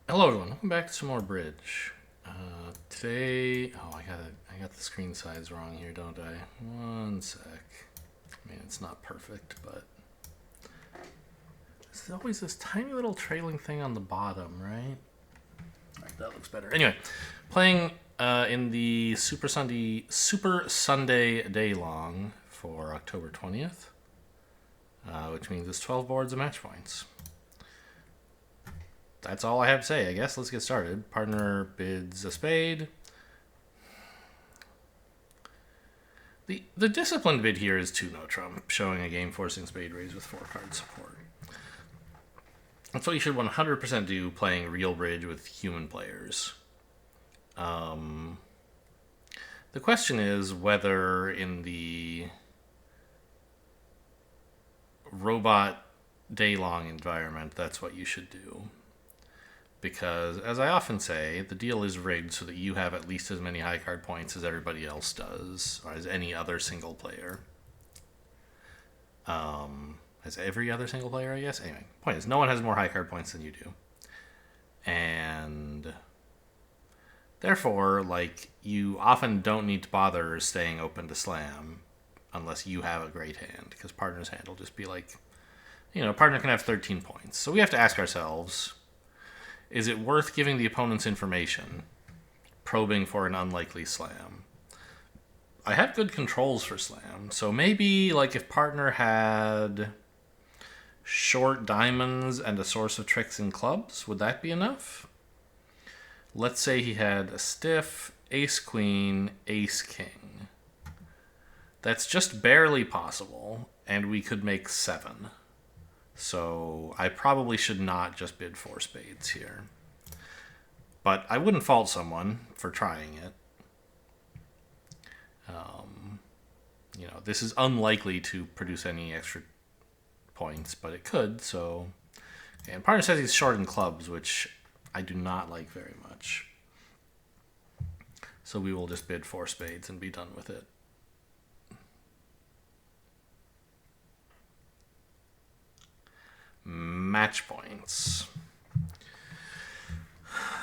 Hello everyone, welcome back to some more bridge. Today, I got the screen size wrong here, don't I? One sec. I mean, it's not perfect, but there's always this tiny little trailing thing on the bottom, right? Alright, that looks better. Anyway, playing in the Super Sunday Daylong for October 20th, which means it's 12 boards of match points. That's all I have to say, I guess. Let's get started. Partner bids a spade. The disciplined bid here is 2 no trump, showing a game forcing spade raise with 4 card support. That's what you should 100% do playing real bridge with human players. The question is whether in the robot Daylong environment that's what you should do. Because, as I often say, the deal is rigged so that you have at least as many high card points as everybody else does, or as any other single player. As every other single player, I guess. Anyway, point is, no one has more high card points than you do. And therefore, you often don't need to bother staying open to slam unless you have a great hand, because partner's hand will just be partner can have 13 points. So we have to ask ourselves, is it worth giving the opponent's information, probing for an unlikely slam? I have good controls for slam, so maybe if partner had short diamonds and a source of tricks and clubs, would that be enough? Let's say he had a stiff, ace queen, ace king. That's just barely possible, and we could make 7. So I probably should not just bid 4 spades here. But I wouldn't fault someone for trying it. This is unlikely to produce any extra points, but it could. So, and partner says he's short in clubs, which I do not like very much. So we will just bid 4 spades and be done with it. Match points.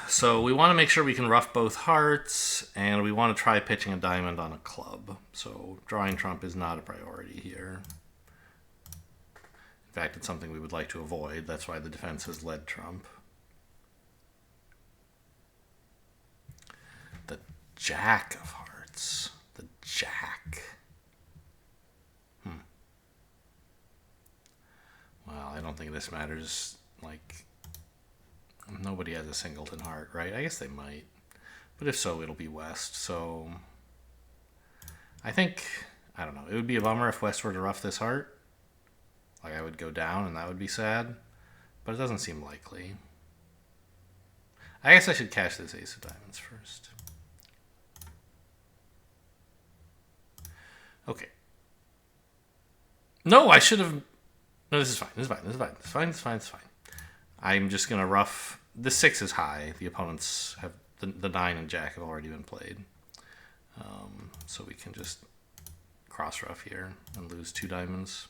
So we want to make sure we can ruff both hearts, and we want to try pitching a diamond on a club. So drawing trump is not a priority here. In fact, it's something we would like to avoid. That's why the defense has led trump. The jack of hearts. The jack. Well, I don't think this matters. Nobody has a singleton heart, right? I guess they might. But if so, it'll be West. So I think, I don't know, it would be a bummer if West were to ruff this heart. I would go down and that would be sad. But it doesn't seem likely. I guess I should cash this ace of diamonds first. Okay. No, I should have... No, this is fine. This is fine. This is fine. This is fine. This is fine. This is fine. I'm just going to ruff... The 6 is high. The opponents have... The 9 and jack have already been played. So we can just cross ruff here and lose 2 diamonds.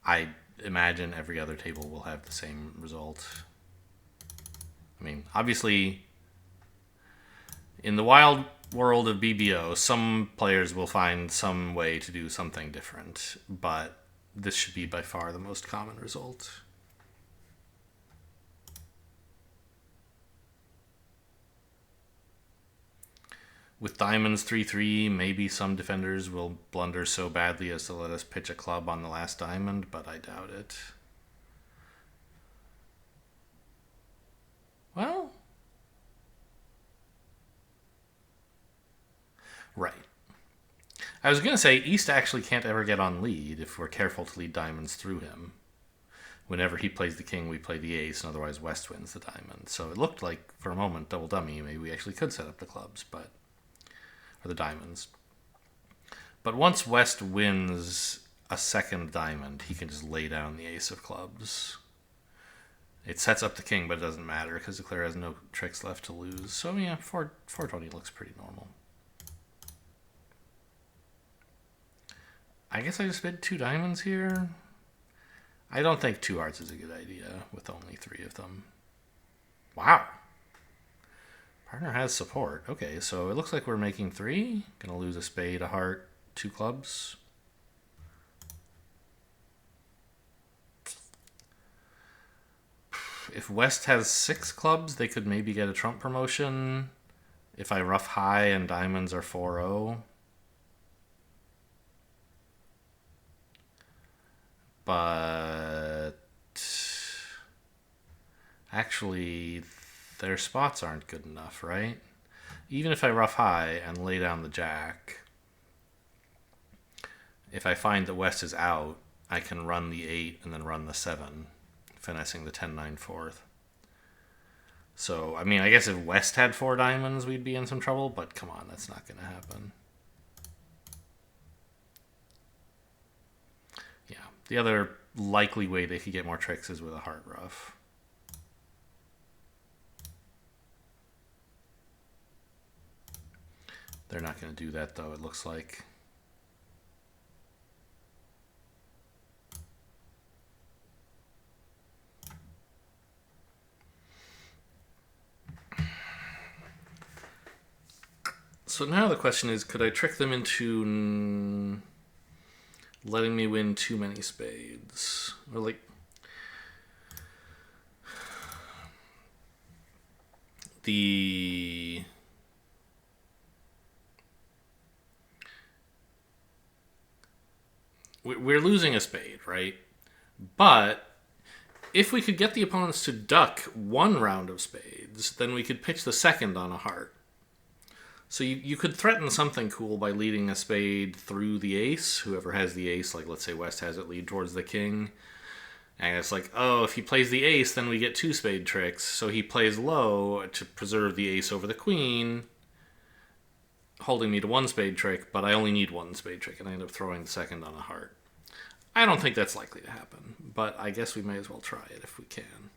I imagine every other table will have the same result. I mean, obviously, in the wild world of BBO, some players will find some way to do something different, but this should be by far the most common result. With diamonds 3-3, maybe some defenders will blunder so badly as to let us pitch a club on the last diamond, but I doubt it. Well, right. I was going to say East actually can't ever get on lead if we're careful to lead diamonds through him. Whenever he plays the king, we play the ace, and otherwise West wins the diamond. So it looked like, for a moment, double dummy, maybe we actually could set up the clubs, or the diamonds. But once West wins a second diamond, he can just lay down the ace of clubs. It sets up the king, but it doesn't matter because the player has no tricks left to lose. So yeah, 420 looks pretty normal. I guess I just bid 2 diamonds here. I don't think 2 hearts is a good idea with only 3 of them. Wow. Partner has support. Okay, so it looks like we're making 3. Gonna lose a spade, a heart, 2 clubs. If West has 6 clubs, they could maybe get a trump promotion. If I ruff high and diamonds are 4-0. But actually, their spots aren't good enough, right? Even if I ruff high and lay down the jack, if I find that West is out, I can run the 8 and then run the 7, finessing the 10-9 fourth. So, I mean, I guess if West had 4 diamonds, we'd be in some trouble, but come on, that's not going to happen. Yeah, the other likely way they could get more tricks is with a heart ruff. They're not going to do that, though, it looks like. So now the question is, could I trick them into letting me win too many spades? Or like, we're losing a spade, right? But if we could get the opponents to duck 1 round of spades, then we could pitch the second on a heart. So you could threaten something cool by leading a spade through the ace. Whoever has the ace, like let's say West has it, lead towards the king. And it's like, oh, if he plays the ace, then we get 2 spade tricks. So he plays low to preserve the ace over the queen, holding me to 1 spade trick, but I only need 1 spade trick, and I end up throwing the second on a heart. I don't think that's likely to happen, but I guess we may as well try it if we can.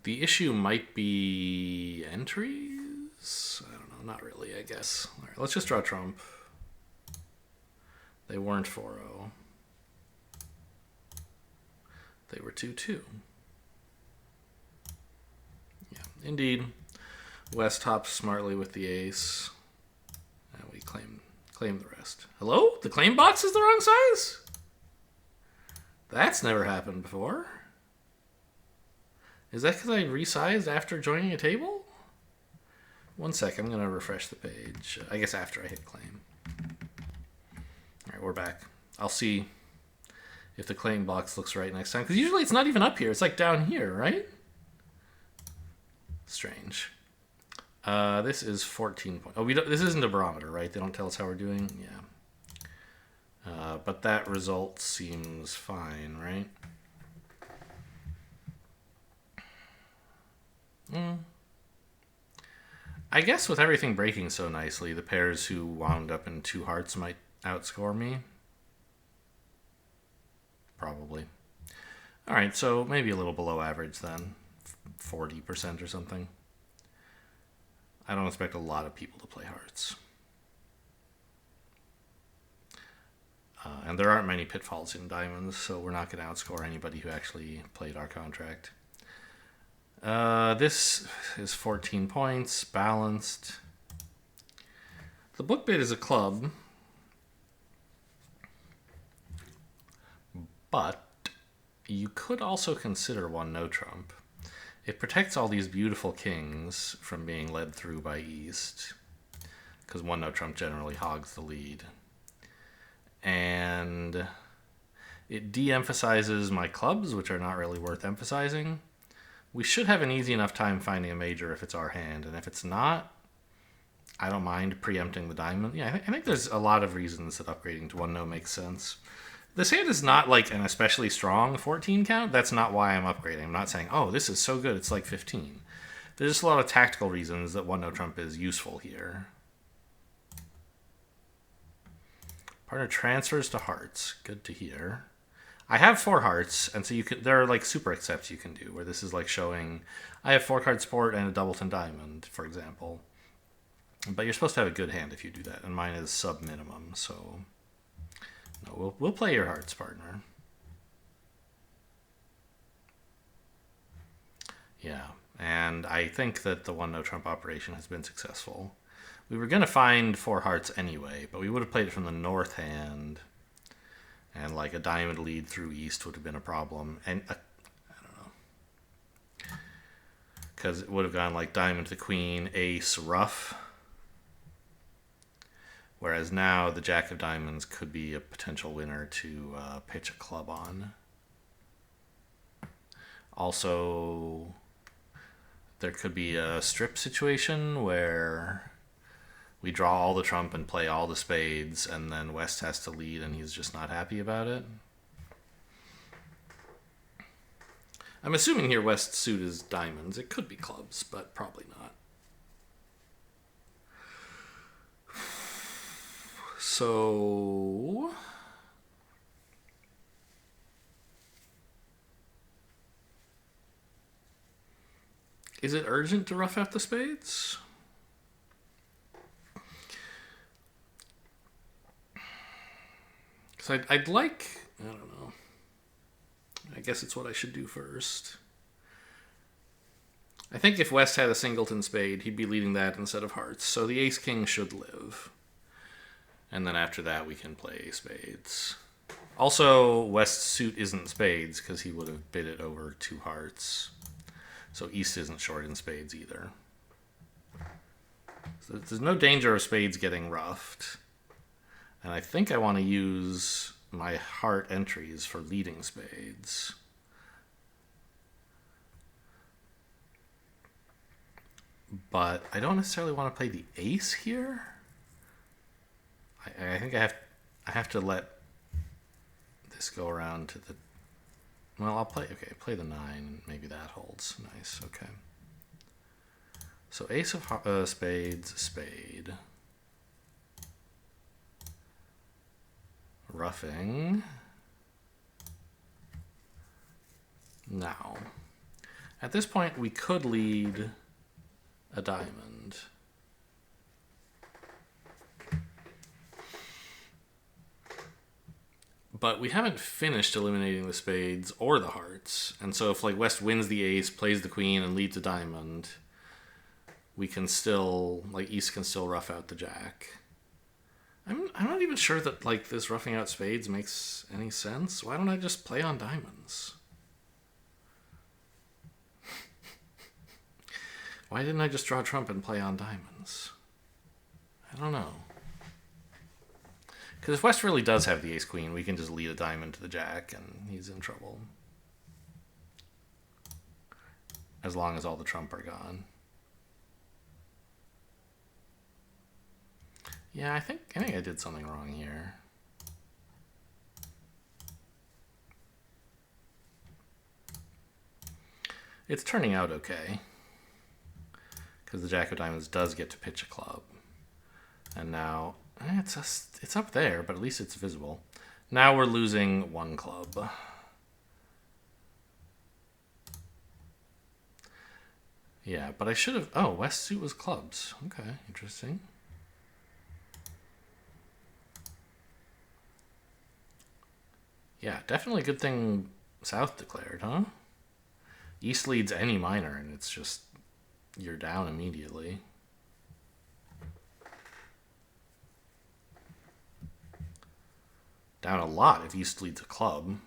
The issue might be entries? I don't know, not really, I guess. All right, let's just draw trump. They weren't 4-0. They were 2-2. Yeah, indeed. West hops smartly with the ace. And we claim the rest. Hello? The claim box is the wrong size? That's never happened before. Is that because I resized after joining a table? 1 second, I'm going to refresh the page. I guess after I hit claim. Alright, we're back. I'll see if the claim box looks right next time. Because usually it's not even up here. It's like down here, right? Strange. This is 14 points. Oh, this isn't a barometer, right? They don't tell us how we're doing? Yeah. But that result seems fine, right? I guess with everything breaking so nicely, the pairs who wound up in 2 hearts might outscore me. Probably. Alright, so maybe a little below average then. 40% or something. I don't expect a lot of people to play hearts. And there aren't many pitfalls in diamonds, so we're not going to outscore anybody who actually played our contract. This is 14 points, balanced. The book bid is a club, but you could also consider 1 no trump. It protects all these beautiful kings from being led through by East, because 1 no trump generally hogs the lead. And it de-emphasizes my clubs, which are not really worth emphasizing. We should have an easy enough time finding a major if it's our hand, and if it's not, I don't mind preempting the diamond. Yeah, I think there's a lot of reasons that upgrading to 1 no makes sense. This hand is not like an especially strong 14 count. That's not why I'm upgrading. I'm not saying, oh, this is so good, it's like 15. There's just a lot of tactical reasons that 1 no trump is useful here. Partner transfers to hearts. Good to hear. I have 4 hearts, and so there are like super accepts you can do, where this is like showing I have 4 card support and a doubleton diamond, for example. But you're supposed to have a good hand if you do that, and mine is sub-minimum, so... No, we'll play your hearts, partner. Yeah, and I think that the one no trump operation has been successful. We were going to find 4 hearts anyway, but we would have played it from the north hand, and like a diamond lead through east would have been a problem. And I don't know, because it would have gone like diamond to queen, ace, ruff. Whereas now the jack of diamonds could be a potential winner to pitch a club on. Also, there could be a strip situation where we draw all the trump and play all the spades, and then West has to lead and he's just not happy about it. I'm assuming here West's suit is diamonds. It could be clubs, but probably not. So... is it urgent to rough out the spades? Because I'd like... I don't know. I guess it's what I should do first. I think if West had a singleton spade, he'd be leading that instead of hearts. So the ace-king should live. And then after that, we can play spades. Also, West's suit isn't spades, because he would have bid it over 2 hearts. So East isn't short in spades either. So there's no danger of spades getting roughed. And I think I want to use my heart entries for leading spades. But I don't necessarily want to play the ace here. I think I have to let this go around to the... well, I'll play... okay, play the 9. Maybe that holds. Nice, okay. So ace of spades, spade. Roughing. Now, at this point, we could lead a diamond. But we haven't finished eliminating the spades or the hearts. And so if like West wins the ace, plays the queen, and leads a diamond, we can still, like East can still rough out the jack. I'm not even sure that like this roughing out spades makes any sense. Why don't I just play on diamonds? Why didn't I just draw trump and play on diamonds? I don't know. Because if West really does have the ace-queen, we can just lead a diamond to the jack, and he's in trouble. As long as all the trump are gone. Yeah, I think I did something wrong here. It's turning out okay. Because the jack of diamonds does get to pitch a club. And now... it's up there, but at least it's visible. Now we're losing 1 club. Yeah, but I should have... oh, West suit was clubs. Okay, interesting. Yeah, definitely a good thing South declared, huh? East leads any minor, and it's just... you're down immediately. Down a lot if East leads a club.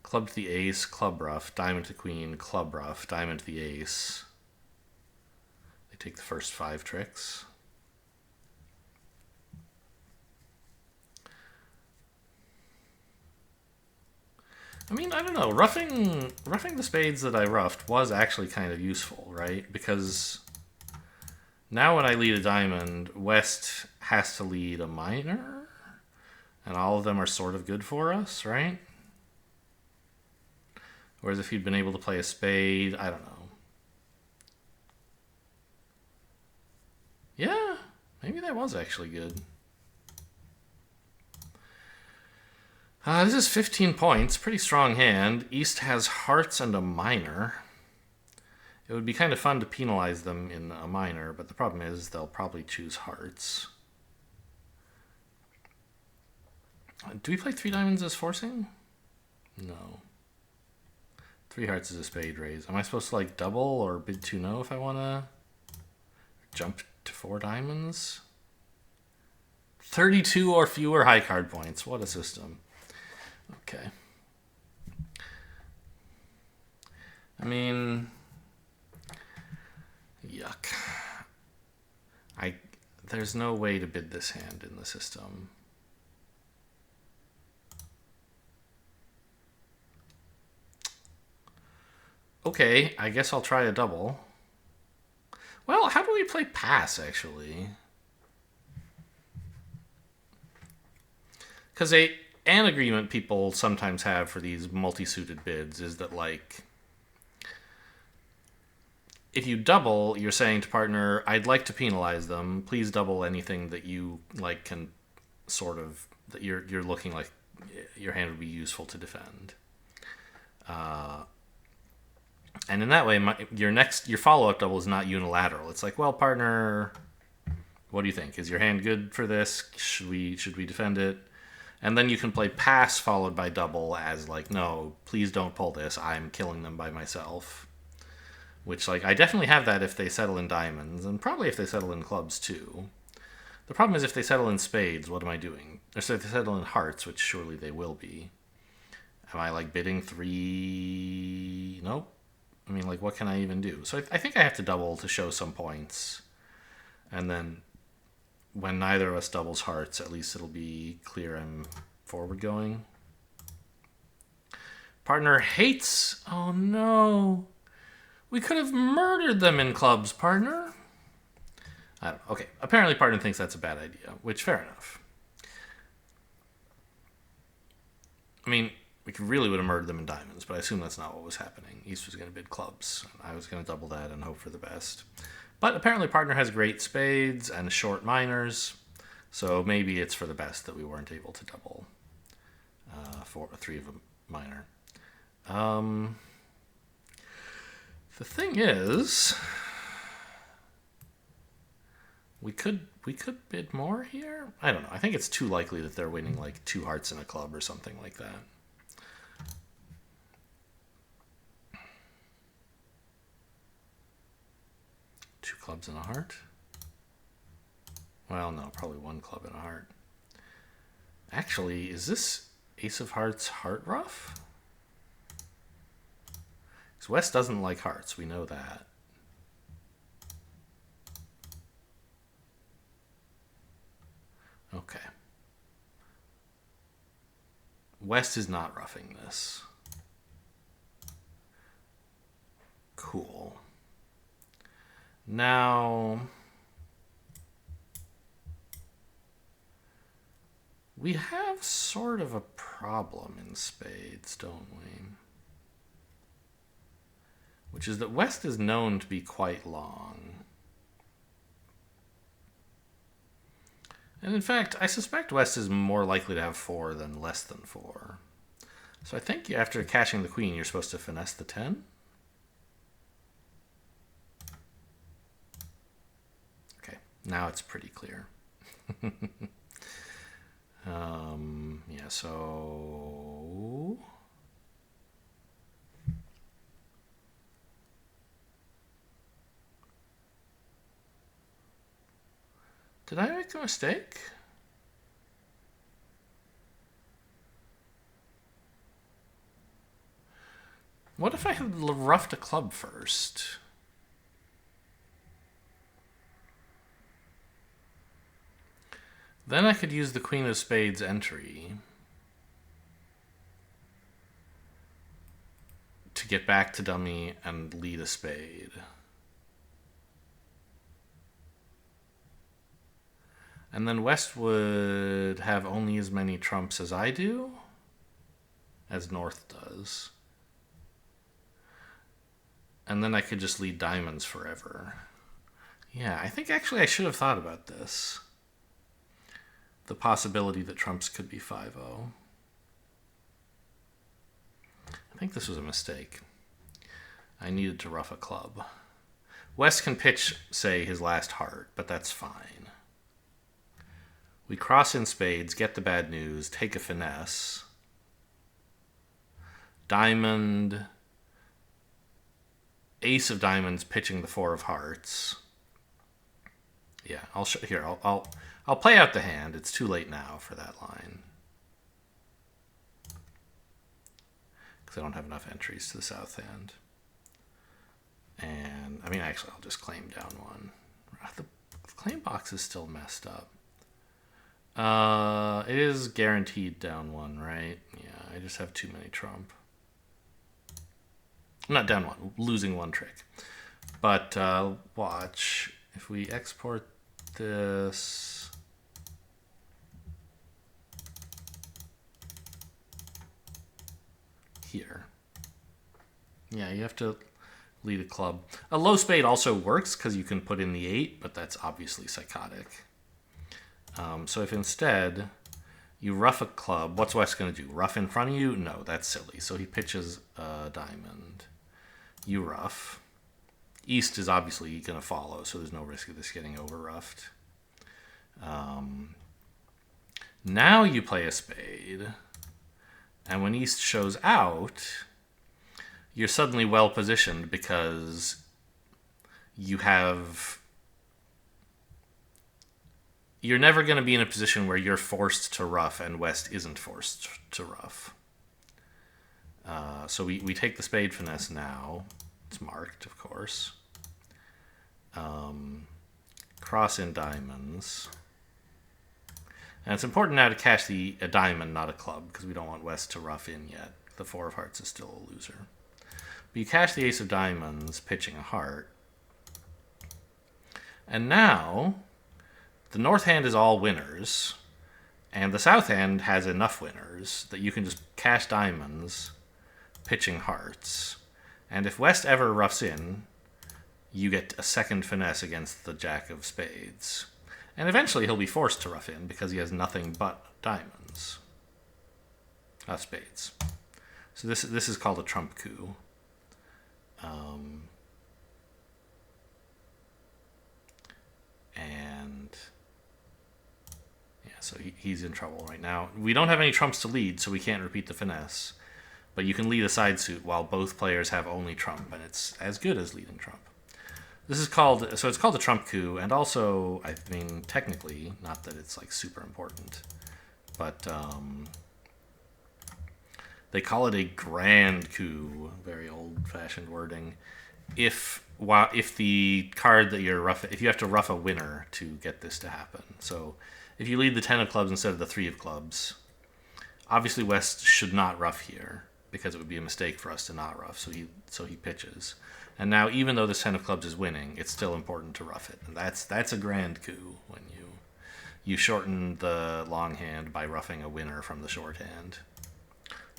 Club to the ace, club rough, diamond to queen, club rough, diamond to the ace. They take the first 5 tricks. I mean, I don't know. Roughing the spades that I roughed was actually kind of useful, right? Because now when I lead a diamond, West has to lead a minor. And all of them are sort of good for us, right? Whereas if you'd been able to play a spade, I don't know. Yeah, maybe that was actually good. This is 15 points, pretty strong hand. East has hearts and a minor. It would be kind of fun to penalize them in a minor, but the problem is they'll probably choose hearts. Do we play 3 diamonds as forcing? No. 3 hearts is a spade raise. Am I supposed to like double or bid 2-no if I want to jump to 4 diamonds? 32 or fewer high card points. What a system. Okay. I mean, yuck. There's no way to bid this hand in the system. Okay, I guess I'll try a double. Well, how do we play pass, actually? Because an agreement people sometimes have for these multi-suited bids is that, like, if you double, you're saying to partner, I'd like to penalize them. Please double anything that you, like, can sort of, that you're looking like your hand would be useful to defend. And in that way, your follow-up double is not unilateral. It's like, well, partner, what do you think? Is your hand good for this? Should we defend it? And then you can play pass followed by double as like, no, please don't pull this. I'm killing them by myself. Which, like, I definitely have that if they settle in diamonds, and probably if they settle in clubs too. The problem is if they settle in spades, what am I doing? Or so if they settle in hearts, which surely they will be. Am I like bidding 3? Nope. I mean, like, what can I even do? So I think I have to double to show some points. And then when neither of us doubles hearts, at least it'll be clear I'm forward going. Partner hates... Oh, no. We could have murdered them in clubs, partner. I don't know. Okay, apparently partner thinks that's a bad idea, which, fair enough. I mean... We really would have murdered them in diamonds, but I assume that's not what was happening. East was going to bid clubs. I was going to double that and hope for the best. But apparently partner has great spades and short minors, so maybe it's for the best that we weren't able to double for 3 of a minor. The thing is, we could bid more here? I don't know. I think it's too likely that they're winning like 2 hearts in a club or something like that. Two clubs and a heart? Well, no, probably 1 club and a heart. Actually, is this Ace of Hearts heart rough? Because West doesn't like hearts, we know that. Okay. West is not roughing this. Cool. Now, we have sort of a problem in spades, don't we? Which is that West is known to be quite long. And in fact, I suspect West is more likely to have 4 than less than 4. So I think after cashing the queen, you're supposed to finesse the 10? Now it's pretty clear. Yeah, so... Did I make a mistake? What if I had roughed a club first? Then I could use the Queen of Spades entry to get back to dummy and lead a spade. And then West would have only as many trumps as I do, as North does. And then I could just lead diamonds forever. Yeah, I think actually I should have thought about this. The possibility that trumps could be 5-0. I think this was a mistake. I needed to rough a club. West can pitch, say, his last heart, but that's fine. We cross in spades, get the bad news, take a finesse. Diamond, ace of diamonds, pitching the four of hearts. Yeah, I'll play out the hand. It's too late now for that line because I don't have enough entries to the south hand. And I mean, actually, I'll just claim down one. The claim box is still messed up. It is guaranteed down one, right? Yeah, I just have too many trump. Not down one, losing one trick. But watch, if we export this, here. Yeah, you have to lead a club. A low spade also works because you can put in the 8, but that's obviously psychotic. So if instead you rough a club, what's West going to do? Rough in front of you? No, that's silly. So he pitches a diamond. You rough. East is obviously going to follow, so there's no risk of this getting over roughed. Now you play a spade, and when East shows out, you're suddenly well positioned because you're never going to be in a position where you're forced to rough and West isn't forced to rough. So we take the spade finesse now. It's marked, of course. Cross in diamonds. And it's important now to cash a diamond, not a club, because we don't want West to rough in yet. The four of hearts is still a loser. But you cash the ace of diamonds, pitching a heart. And now the north hand is all winners, and the south hand has enough winners that you can just cash diamonds, pitching hearts. And if West ever roughs in, you get a second finesse against the jack of spades. And eventually he'll be forced to rough in because he has nothing but diamonds. Spades. So this is called a trump coup. And yeah, so he's in trouble right now. We don't have any trumps to lead, so we can't repeat the finesse. But you can lead a side suit while both players have only trump, and it's as good as leading trump. It's called a trump coup, and also, I mean, technically, not that it's like super important, but they call it a grand coup, very old-fashioned wording. If the card that if you have to rough a winner to get this to happen. So if you lead the 10 of clubs instead of the 3 of clubs, obviously West should not rough here because it would be a mistake for us to not rough. So he pitches. And now, even though this 10 of clubs is winning, it's still important to rough it. And that's a grand coup when you shorten the long hand by roughing a winner from the short hand.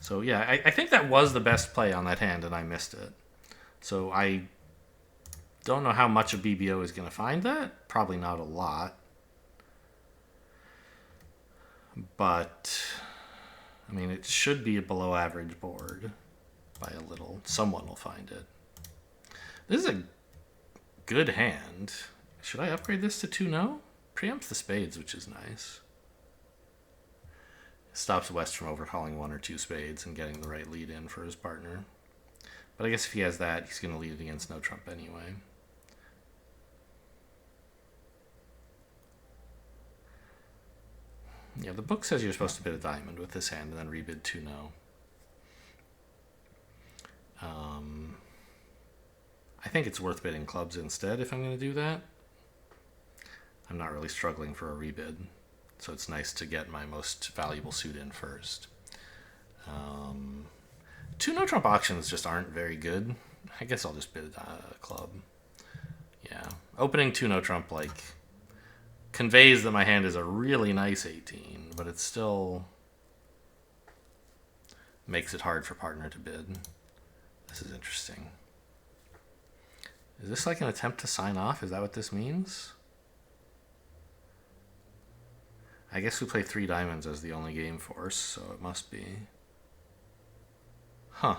So yeah, I think that was the best play on that hand, and I missed it. So I don't know how much of BBO is going to find that. Probably not a lot. But, I mean, it should be a below average board by a little. Someone will find it. This is a good hand. Should I upgrade this to 2-0? Preempts the spades, which is nice. Stops West from overcalling 1 or 2 spades and getting the right lead in for his partner. But I guess if he has that, he's going to lead it against no trump anyway. Yeah, the book says you're supposed to bid a diamond with this hand and then rebid 2-0. I think it's worth bidding clubs instead if I'm going to do that. I'm not really struggling for a rebid, so it's nice to get my most valuable suit in first. 2 no trump auctions just aren't very good. I guess I'll just bid a club. Yeah, opening 2 no trump conveys that my hand is a really nice 18, but it still makes it hard for partner to bid. This is interesting. Is this like an attempt to sign off? Is that what this means? I guess we play 3 diamonds as the only game force, so it must be. Huh.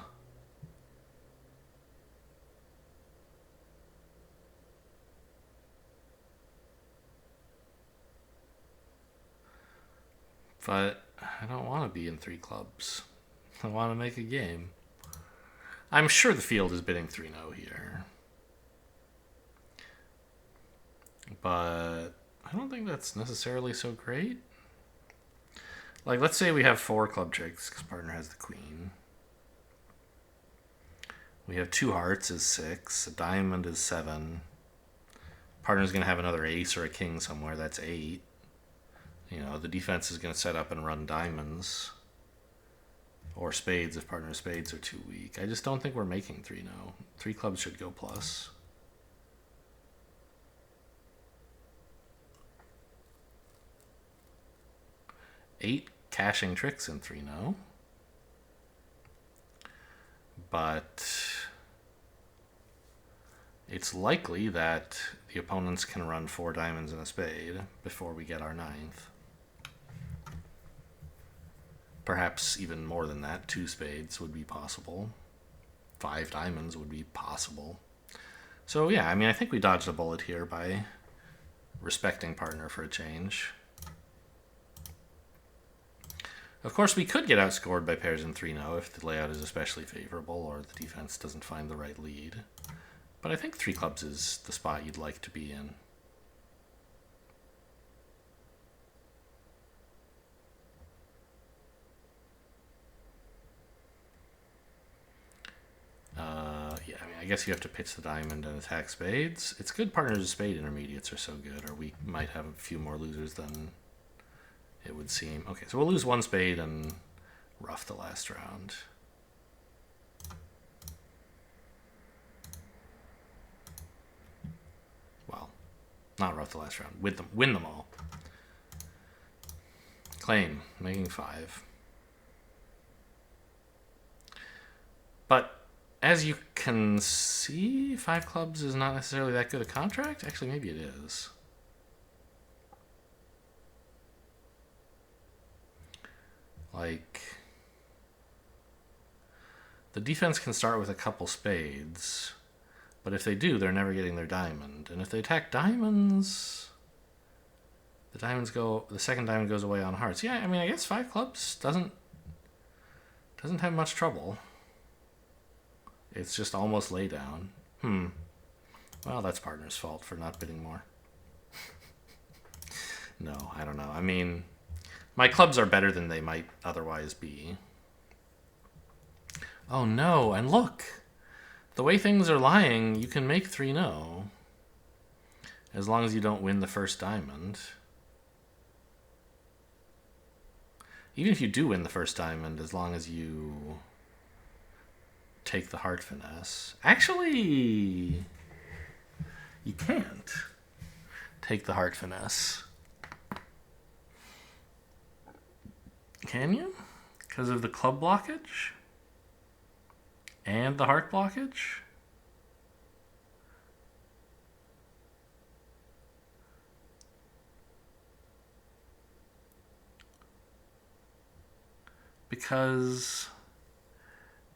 But I don't want to be in 3 clubs. I want to make a game. I'm sure the field is bidding 3-0 here. But I don't think that's necessarily so great. Like, let's say we have 4 club tricks because partner has the queen. We have 2 hearts is 6. A diamond is 7. Partner's going to have another ace or a king somewhere. That's 8. You know, the defense is going to set up and run diamonds. Or spades if partner's spades are too weak. I just don't think we're making 3-0. 3 clubs should go plus. Eight cashing tricks in 3-0. But it's likely that the opponents can run 4 diamonds and a spade before we get our 9th. Perhaps even more than that. 2 spades would be possible. 5 diamonds would be possible. So yeah, I mean, I think we dodged a bullet here by respecting partner for a change. Of course, we could get outscored by pairs in 3-0 if the layout is especially favorable or the defense doesn't find the right lead. But I think 3 clubs is the spot you'd like to be in. Yeah, I mean, I guess you have to pitch the diamond and attack spades. It's good partners' spade intermediates are so good, or we might have a few more losers than it would seem. Okay, so we'll lose 1 spade and rough the last round. Well, not rough the last round. Win them all. Claim, making 5. But as you can see, 5 clubs is not necessarily that good a contract. Actually, maybe it is. Like, the defense can start with a couple spades, but if they do, they're never getting their diamond. And if they attack diamonds, the second diamond goes away on hearts. Yeah, I mean, I guess 5 clubs doesn't have much trouble. It's just almost lay down. Well, that's partner's fault for not bidding more. No, I don't know. I mean, my clubs are better than they might otherwise be. Oh no, and look! The way things are lying, you can make 3-0. As long as you don't win the first diamond. Even if you do win the first diamond, as long as you take the heart finesse. Actually, you can't take the heart finesse. Can you? Because of the club blockage? And the heart blockage? Because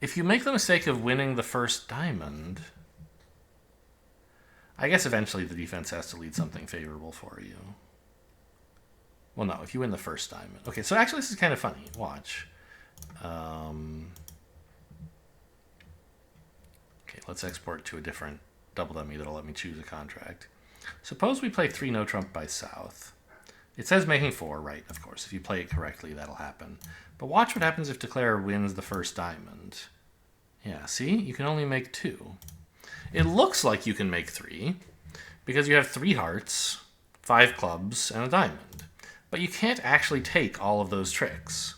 if you make the mistake of winning the first diamond, I guess eventually the defense has to lead something favorable for you. Well, no, if you win the first diamond. Okay, so actually this is kind of funny. Watch. Okay, let's export to a different double dummy that'll let me choose a contract. Suppose we play 3 no trump by south. It says making 4, right, of course. If you play it correctly, that'll happen. But watch what happens if declare wins the first diamond. Yeah, see? You can only make 2. It looks like you can make 3, because you have 3 hearts, 5 clubs, and a diamond. But you can't actually take all of those tricks.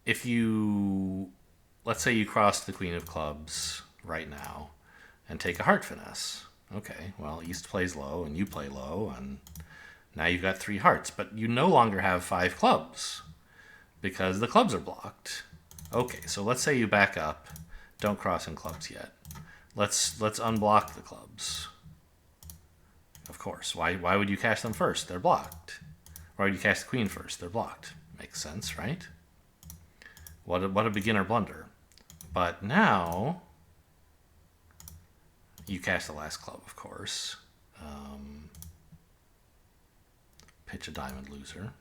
If you, let's say you cross the queen of clubs right now and take a heart finesse. Okay, well, East plays low and you play low, and now you've got 3 hearts, but you no longer have 5 clubs because the clubs are blocked. Okay, so let's say you back up. Don't cross in clubs yet. Let's unblock the clubs. Of course. Why would you cash them first? They're blocked. Why would you cash the queen first? They're blocked. Makes sense, right? What a beginner blunder. But now you cash the last club, of course. pitch a diamond loser.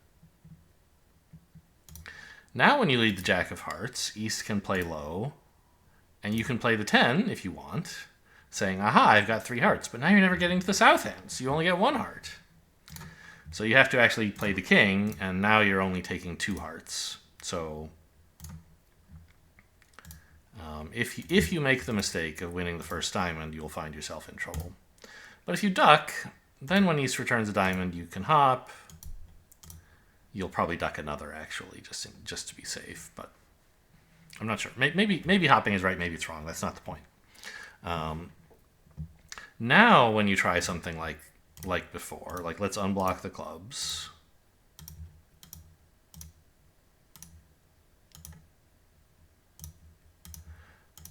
Now when you lead the jack of hearts, East can play low, and you can play the 10 if you want, saying, aha, I've got 3 hearts, but now you're never getting to the south hand, so you only get 1 heart. So you have to actually play the king, and now you're only taking 2 hearts. So if you make the mistake of winning the first diamond, you'll find yourself in trouble. But if you duck, then when East returns a diamond, you can hop. You'll probably duck another, actually, just to be safe. But I'm not sure. Maybe hopping is right, maybe it's wrong. That's not the point. Now, when you try something like before, like let's unblock the clubs.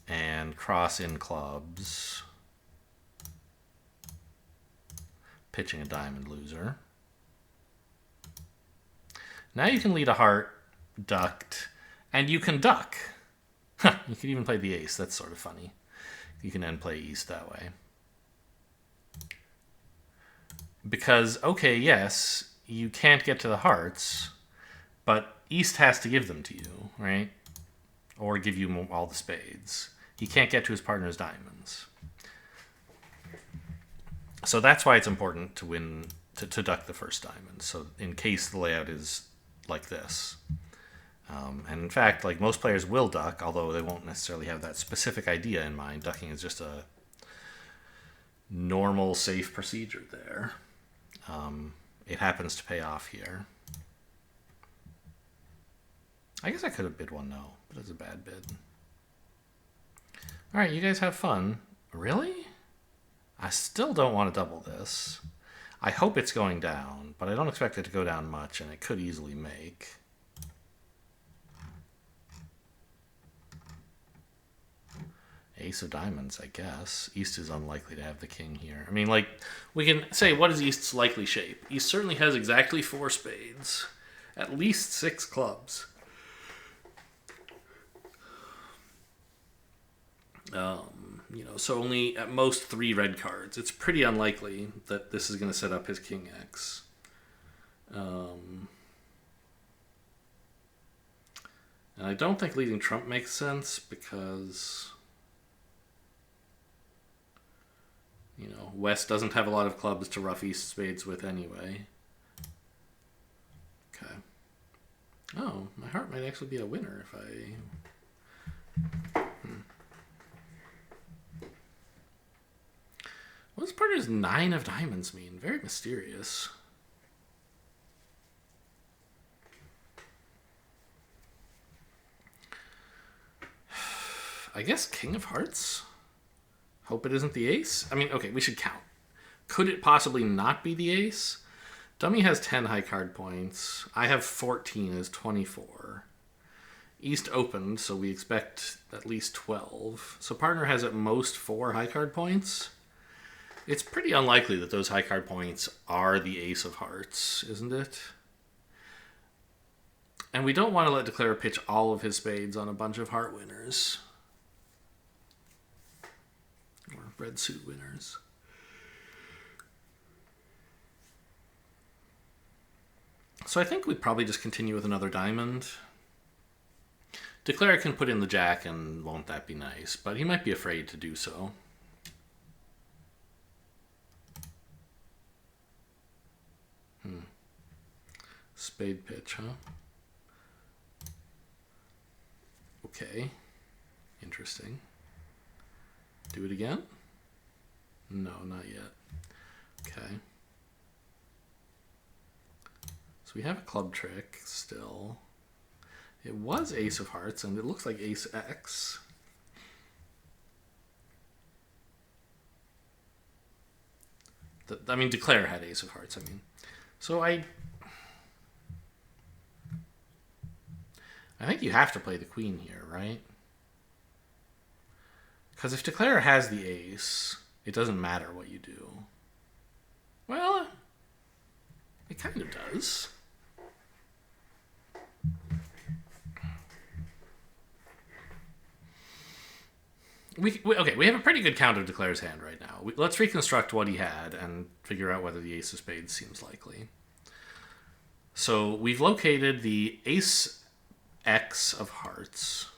And cross in clubs. Pitching a diamond loser. Now you can lead a heart, ducked, and you can duck. You can even play the ace. That's sort of funny. You can then play East that way. Because, okay, yes, you can't get to the hearts, but East has to give them to you, right? Or give you all the spades. He can't get to his partner's diamonds. So that's why it's important to win, to duck the first diamond. So in case the layout is like this. And in fact, like most players will duck, although they won't necessarily have that specific idea in mind. Ducking is just a normal, safe procedure there. It happens to pay off here. I guess I could have bid one no, but it's a bad bid. All right, you guys have fun. Really? I still don't want to double this. I hope it's going down, but I don't expect it to go down much, and it could easily make. Ace of diamonds, I guess. East is unlikely to have the king here. I mean, like, we can say, what is East's likely shape? East certainly has exactly 4 spades. At least 6 clubs. So only at most 3 red cards. It's pretty unlikely that this is going to set up his king X. And I don't think leading trump makes sense because, West doesn't have a lot of clubs to rough East spades with anyway. Okay. Oh, my heart might actually be a winner if I... What does partner's 9 of diamonds mean? Very mysterious. I guess king of hearts? Hope it isn't the ace? I mean, okay, we should count. Could it possibly not be the ace? Dummy has 10 high card points. I have 14 as 24. East opened, so we expect at least 12. So partner has at most 4 high card points. It's pretty unlikely that those high card points are the ace of hearts, isn't it? And we don't want to let Declare pitch all of his spades on a bunch of heart winners. Or red suit winners. So I think we'd probably just continue with another diamond. Declare can put in the jack, and won't that be nice? But he might be afraid to do so. Spade pitch, huh? Okay. Interesting. Do it again? No, not yet. Okay. So we have a club trick still. It was ace of hearts, and it looks like ace X. I mean, Declare had ace of hearts, I mean. So I think you have to play the queen here, right? Because if Declare has the ace, it doesn't matter what you do. Well, it kind of does. Okay, we have a pretty good count of Declare's hand right now. Let's reconstruct what he had and figure out whether the ace of spades seems likely. So we've located the ace X of hearts,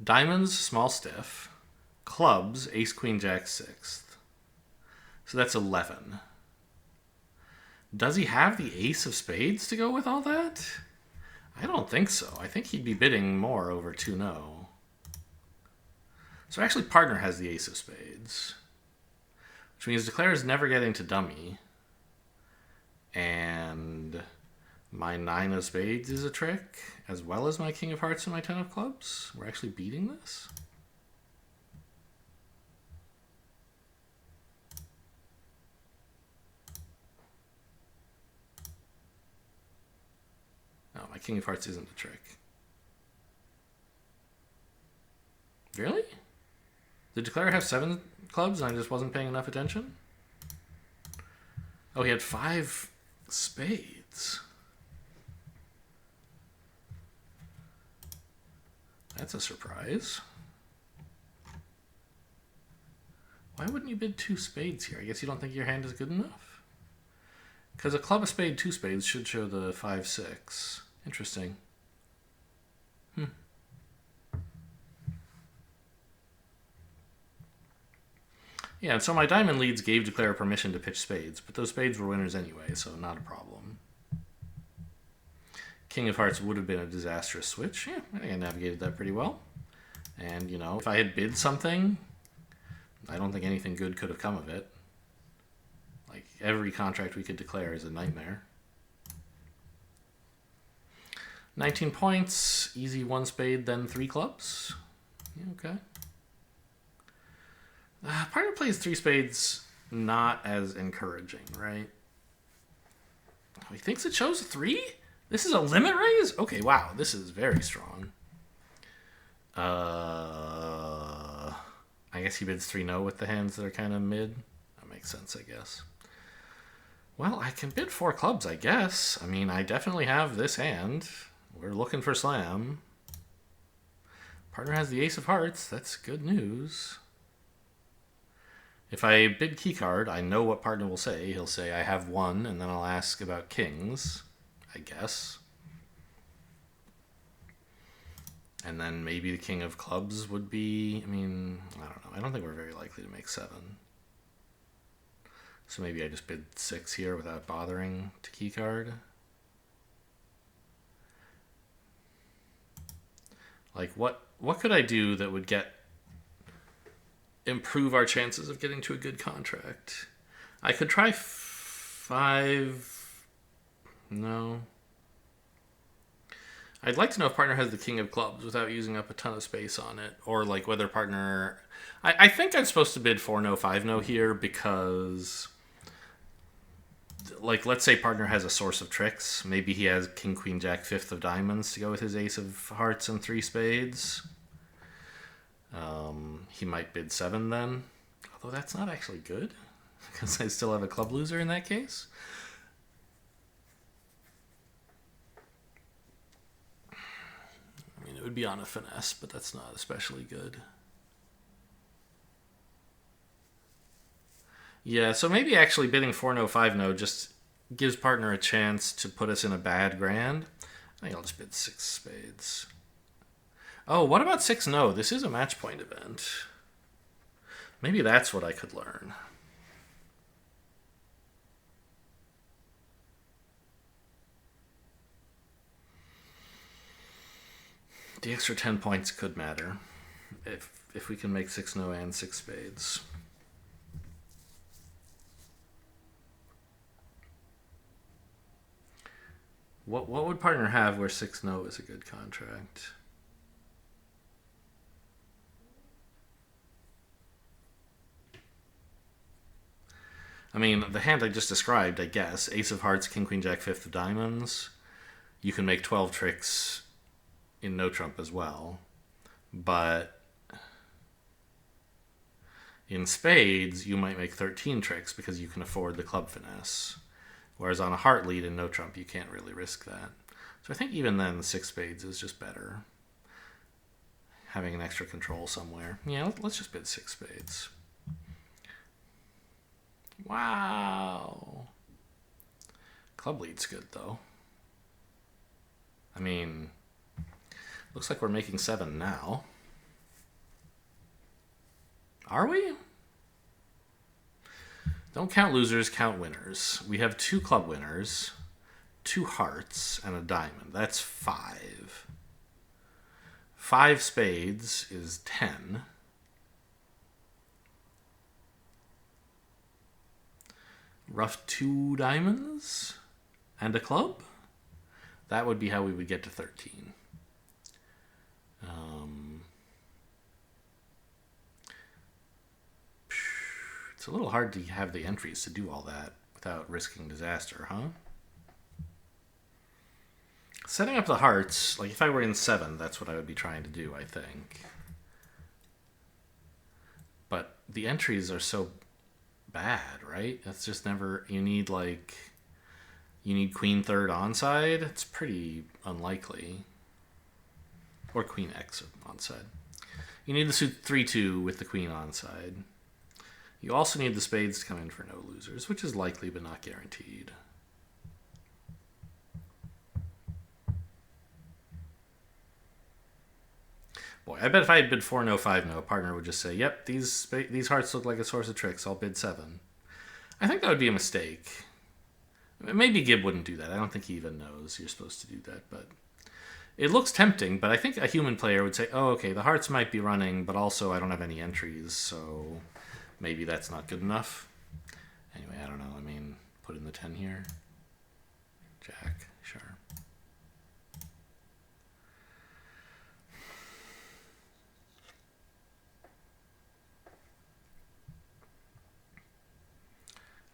diamonds, small stiff, clubs, ace, queen, jack, sixth. So that's 11. Does he have the ace of spades to go with all that? I don't think so. I think he'd be bidding more over 2-0. So actually partner has the ace of spades, which means declare is never getting to dummy. And my 9 of spades is a trick, as well as my king of hearts and my 10 of clubs. We're actually beating this. No, my king of hearts isn't a trick. Really? Did declare have 7 clubs and I just wasn't paying enough attention? Oh, he had 5 spades. That's a surprise. Why wouldn't you bid 2 spades here? I guess you don't think your hand is good enough? Because a club, a spade, 2 spades should show the 5-6. Interesting. Yeah, and so my diamond leads gave declare permission to pitch spades, but those spades were winners anyway, so not a problem. King of hearts would have been a disastrous switch. Yeah, I think I navigated that pretty well. And, you know, if I had bid something, I don't think anything good could have come of it. Like, every contract we could declare is a nightmare. 19 points, easy 1 spade, then 3 clubs. Yeah, okay. Partner plays 3 spades not as encouraging, right? Oh, he thinks it shows a 3? This is a limit raise? Okay, wow, this is very strong. I guess he bids 3-0 with the hands that are kind of mid. That makes sense, I guess. Well, I can bid 4 clubs, I guess. I mean, I definitely have this hand. We're looking for slam. Partner has the ace of hearts. That's good news. If I bid key card, I know what partner will say. He'll say, I have 1, and then I'll ask about kings, I guess. And then maybe the king of clubs would be, I mean, I don't know. I don't think we're very likely to make 7. So maybe I just bid 6 here without bothering to key card. Like, what could I do that would improve our chances of getting to a good contract? I could try 5. No. I'd like to know if partner has the king of clubs without using up a ton of space on it, or like whether partner. I think I'm supposed to bid 4-0, 5-0 here because, like, let's say partner has a source of tricks. Maybe he has king, queen, jack, 5th of diamonds to go with his ace of hearts and 3 spades. He might bid 7 then, although that's not actually good because I still have a club loser in that case. I mean, it would be on a finesse, but that's not especially good. Yeah, so maybe actually bidding 4-0, 5-0 just gives partner a chance to put us in a bad grand. I think I'll just bid 6 spades. Oh, what about 6-0? This is a match point event. Maybe that's what I could learn. The extra 10 points could matter if we can make 6-0 and 6 spades. What would partner have where 6-0 is a good contract? I mean, the hand I just described, I guess, ace of hearts, king, queen, jack, 5th of diamonds. You can make 12 tricks in no trump as well. But in spades, you might make 13 tricks because you can afford the club finesse. Whereas on a heart lead in no trump, you can't really risk that. So I think even then, 6 spades is just better. Having an extra control somewhere. Yeah, let's just bid 6 spades. Wow. Club Club lead's good, though. I mean, looks like we're making 7 now. Are we? Don't count losers, count winners. We have 2 club winners, 2 hearts, and a diamond. That's 5. 5 spades is 10. Rough 2 diamonds and a club. That would be how we would get to 13. It's a little hard to have the entries to do all that without risking disaster, huh? Setting up the hearts, like if I were in 7, that's what I would be trying to do, I think. But the entries are so bad, right? That's just never... You need queen third onside? It's pretty unlikely. Or queen X onside. You need the suit 3-2 with the queen onside. You also need the spades to come in for no losers, which is likely but not guaranteed. Boy, I bet if I had bid 4-no, 5-no, a partner would just say, yep, these hearts look like a source of tricks, I'll bid 7. I think that would be a mistake. Maybe Gibb wouldn't do that. I don't think he even knows you're supposed to do that, but it looks tempting, but I think a human player would say, oh, okay, the hearts might be running, but also I don't have any entries, so maybe that's not good enough. Anyway, I don't know. I mean, put in the 10 here. Jack, sure.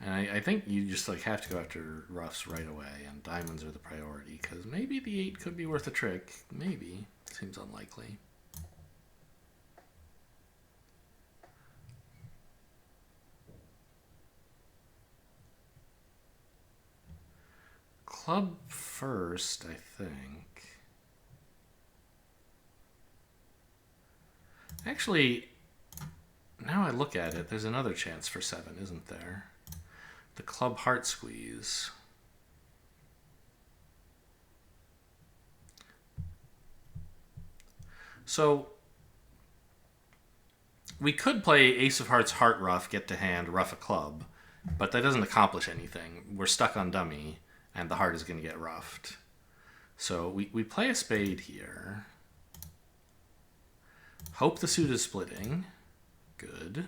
And I think you just have to go after roughs right away, and diamonds are the priority, because maybe the 8 could be worth a trick. Maybe. Seems unlikely. Club first, I think. Actually, now I look at it, there's another chance for 7, isn't there? The club heart squeeze. So we could play ace of hearts, heart ruff, get to hand, ruff a club, but that doesn't accomplish anything. We're stuck on dummy, and the heart is going to get ruffed. So we play a spade here. Hope the suit is splitting. Good.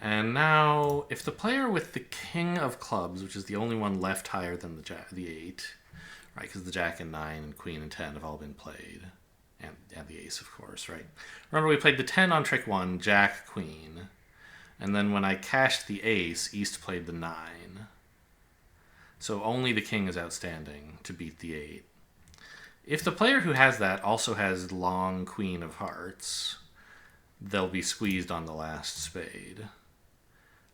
And now, if the player with the king of clubs, which is the only one left higher than the 8, right, because the jack and 9 and queen and 10 have all been played, and the ace, of course, right? Remember, we played the 10 on trick 1, jack, queen, and then when I cashed the ace, East played the 9. So only the king is outstanding to beat the 8. If the player who has that also has long queen of hearts, they'll be squeezed on the last spade.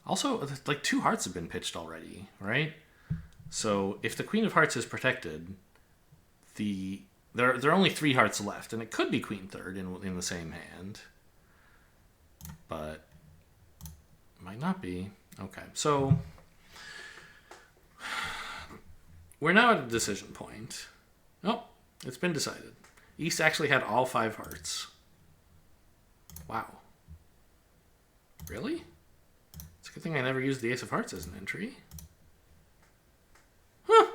Also, 2 hearts have been pitched already, right? So if the queen of hearts is protected, there are only 3 hearts left, and it could be queen third in the same hand, but it might not be. Okay, so we're now at a decision point. Oh, it's been decided. East actually had all 5 hearts. Wow. Really? It's a good thing I never used the ace of hearts as an entry. Huh.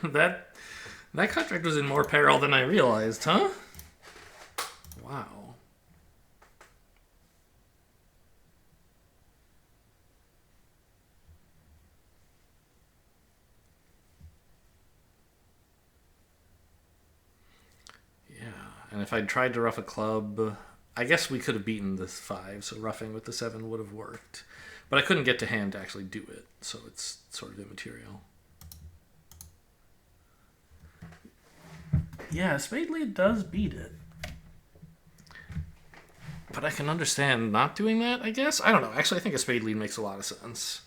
that contract was in more peril than I realized, huh? Wow. And if I'd tried to ruff a club, I guess we could have beaten this 5, so roughing with the 7 would have worked. But I couldn't get to hand to actually do it, so it's sort of immaterial. Yeah, spade lead does beat it. But I can understand not doing that, I guess? I don't know. Actually, I think a spade lead makes a lot of sense.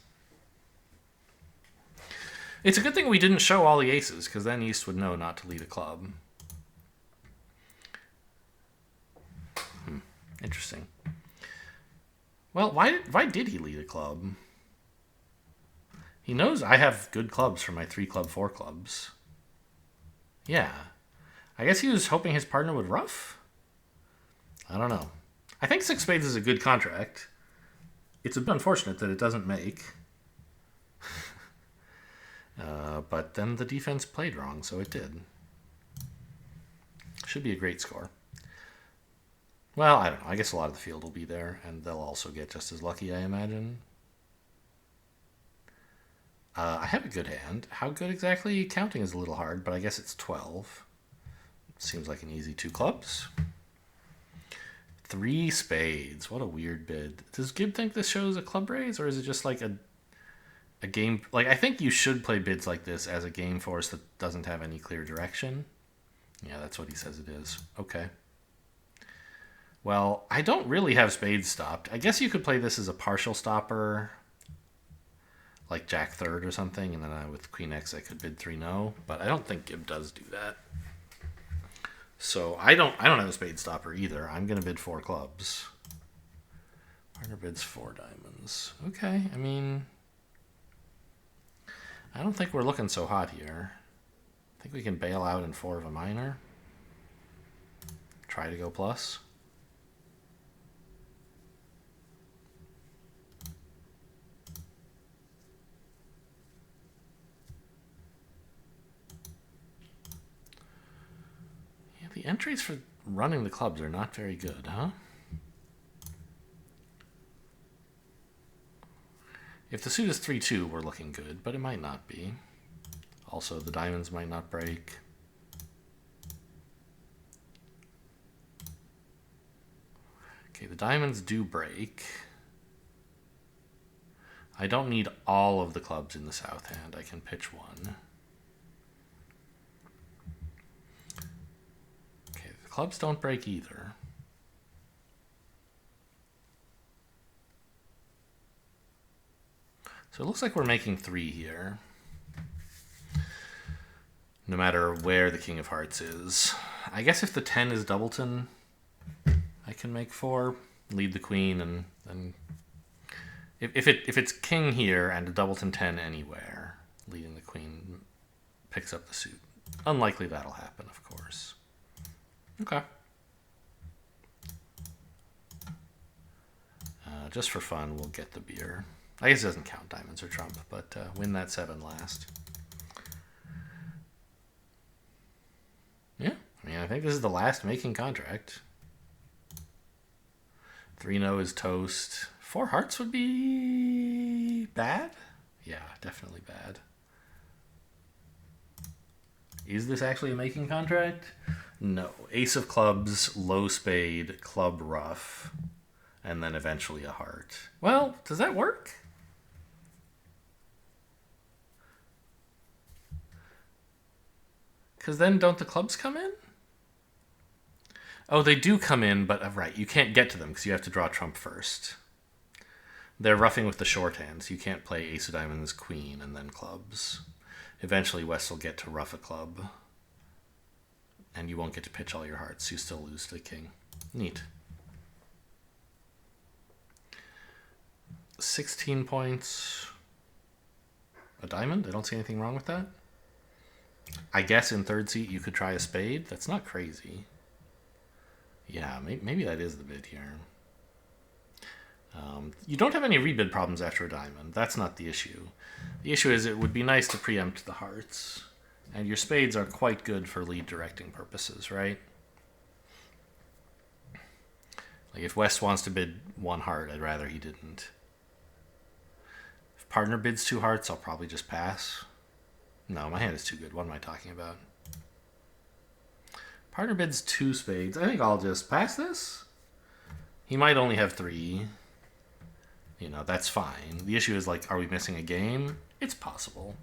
It's a good thing we didn't show all the aces, because then East would know not to lead a club. Interesting. Well, why did he lead a club? He knows I have good clubs for my 3 club, 4 clubs. Yeah. I guess he was hoping his partner would ruff? I don't know. I think 6 spades is a good contract. It's a bit unfortunate that it doesn't make. But then the defense played wrong, so it did. Should be a great score. Well, I don't know. I guess a lot of the field will be there, and they'll also get just as lucky, I imagine. I have a good hand. How good exactly? Counting is a little hard, but I guess it's 12. Seems like an easy 2 clubs. 3 spades. What a weird bid. Does Gibb think this shows a club raise, or is it just like a game? Like, I think you should play bids like this as a game force that doesn't have any clear direction. Yeah, that's what he says it is. Okay. Well, I don't really have spades stopped. I guess you could play this as a partial stopper, like Jack third or something, and then with Queen X I could bid 3-no, but I don't think Gibb does do that. So I don't have a spade stopper either. I'm gonna bid 4 clubs. Partner bids 4 diamonds. Okay, I mean, I don't think we're looking so hot here. I think we can bail out in 4 of a minor. Try to go plus. Yeah, the entries for running the clubs are not very good, huh? If the suit is 3-2, we're looking good, but it might not be. Also, the diamonds might not break. Okay, the diamonds do break. I don't need all of the clubs in the south hand. I can pitch 1. Okay, the clubs don't break either. So it looks like we're making 3 here. No matter where the King of Hearts is. I guess if the 10 is doubleton, I can make 4, lead the queen, and if it's king here and a doubleton 10 anywhere, leading the queen picks up the suit. Unlikely that'll happen, of course. Okay. Just for fun, we'll get the beer. I guess it doesn't count diamonds or trump, but win that 7 last. Yeah, I mean, I think this is the last making contract. 3-no is toast. 4 hearts would be bad? Yeah, definitely bad. Is this actually a making contract? No. Ace of clubs, low spade, club ruff, and then eventually a heart. Well, does that work? Because then don't the clubs come in? Oh, they do come in, but right, you can't get to them because you have to draw trump first. They're roughing with the shorthand, so you can't play ace of diamonds, queen, and then clubs. Eventually, West will get to rough a club, and you won't get to pitch all your hearts. You still lose to the king. Neat. 16 points. A diamond? I don't see anything wrong with that. I guess in third seat you could try a spade. That's not crazy. Yeah, maybe that is the bid here. You don't have any rebid problems after a diamond. That's not the issue. The issue is it would be nice to preempt the hearts. And your spades are quite good for lead directing purposes, right? Like if West wants to bid 1 heart, I'd rather he didn't. If partner bids 2 hearts, I'll probably just pass. No, my hand is too good. What am I talking about? Partner bids 2 spades. I think I'll just pass this. He might only have 3. You know, that's fine. The issue is, like, are we missing a game? It's possible.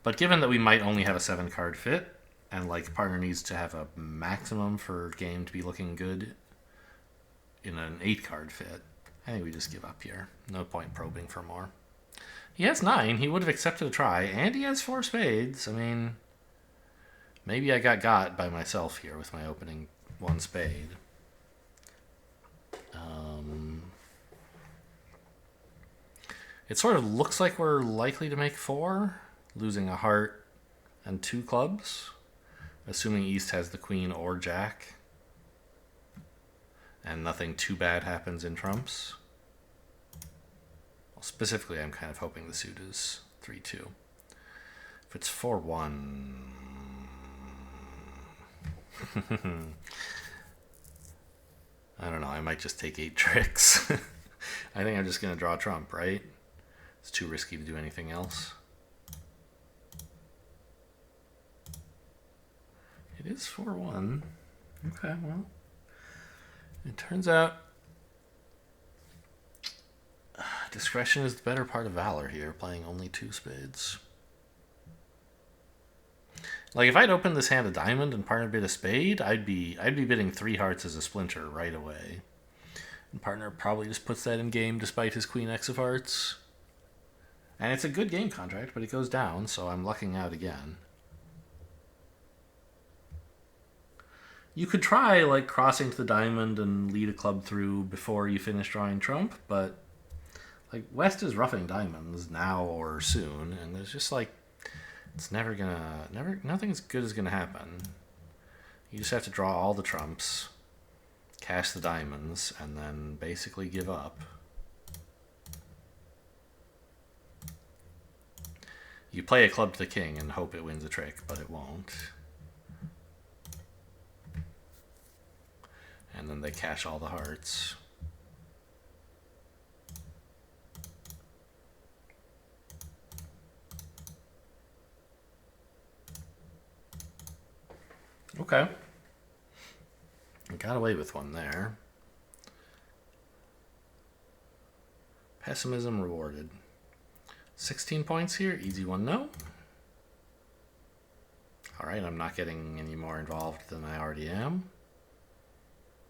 But given that we might only have a 7-card fit, and, like, partner needs to have a maximum for game to be looking good in an 8-card fit, I think we just give up here. No point probing for more. He has 9. He would have accepted a try, and he has 4 spades. I mean, maybe I got by myself here with my opening 1 spade. It sort of looks like we're likely to make 4, losing a heart and 2 clubs, assuming East has the queen or jack, and nothing too bad happens in trumps. Well, specifically, I'm kind of hoping the suit is 3-2. If it's 4-1... I don't know, I might just take 8 tricks. I think I'm just going to draw a trump, right? It's too risky to do anything else. It is 4-1. Okay, well, it turns out discretion is the better part of valor here, playing only 2 spades. Like, if I'd opened this hand a diamond and partner bid a spade, I'd be bidding 3 hearts as a splinter right away. And partner probably just puts that in game despite his queen X of hearts. And it's a good game contract, but it goes down, so I'm lucking out again. You could try, like, crossing to the diamond and lead a club through before you finish drawing trump, but, like, West is roughing diamonds now or soon, and there's just, like, it's nothing as good is gonna happen. You just have to draw all the trumps, cash the diamonds, and then basically give up. You play a club to the king and hope it wins a trick, but it won't. And then they cash all the hearts. Okay. I got away with one there. Pessimism rewarded. 16 points here. Easy one, no. Alright, I'm not getting any more involved than I already am.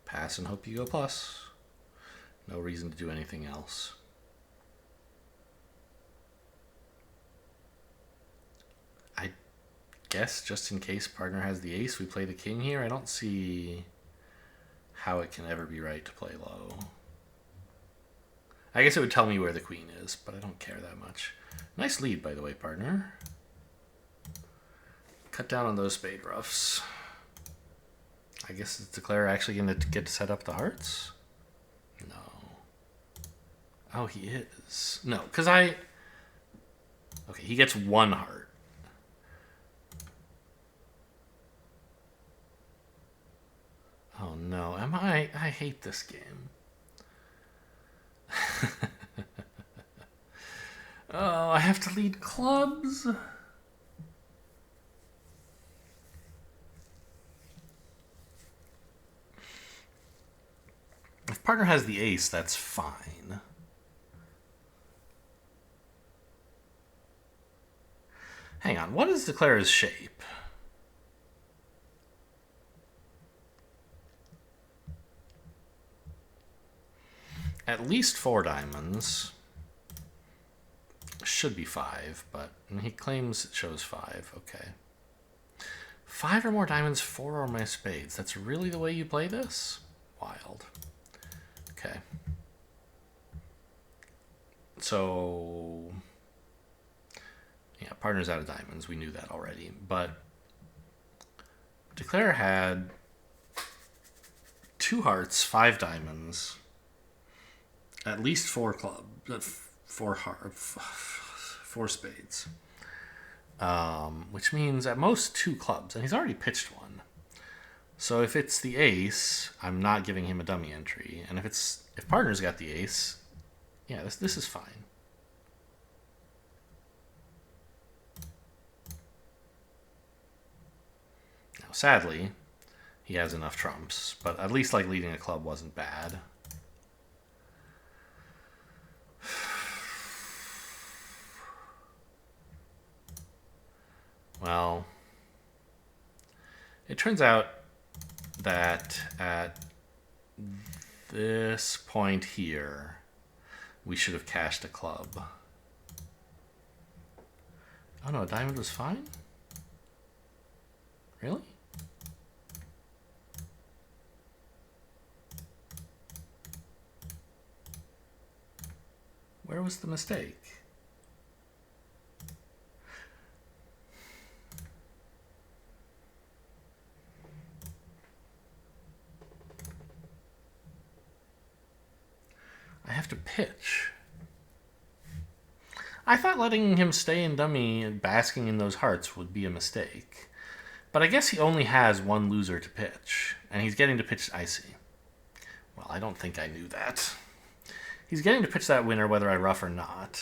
Pass and hope you go plus. No reason to do anything else. I guess just in case partner has the ace, we play the king here. I don't see how it can ever be right to play low. I guess it would tell me where the queen is, but I don't care that much. Nice lead, by the way, partner. Cut down on those spade roughs. I guess is Declare actually going to get to set up the hearts? No. Oh, he is. No, because I... Okay, he gets 1 heart. Oh, no. Am I... I hate this game. Oh, I have to lead clubs. If partner has the ace, that's fine. Hang on, what is Declare's shape? At least 4 diamonds. Should be 5, but he claims it shows 5. Okay. 5 or more diamonds, 4 or more spades. That's really the way you play this? Wild. Okay. So... yeah, partner's out of diamonds. We knew that already. But Declare had 2 hearts, 5 diamonds, at least 4 clubs, 4 spades, which means at most 2 clubs, and he's already pitched 1. So if it's the ace, I'm not giving him a dummy entry, and if partner's got the ace, yeah, this is fine. Now, sadly, he has enough trumps, but at least like leading a club wasn't bad. Well, it turns out that at this point here, we should have cashed a club. Oh no, a diamond was fine? Really? Where was the mistake? I have to pitch. I thought letting him stay in dummy and basking in those hearts would be a mistake. But I guess he only has one loser to pitch, and he's getting to pitch icy. Well, I don't think I knew that. He's getting to pitch that winner whether I rough or not.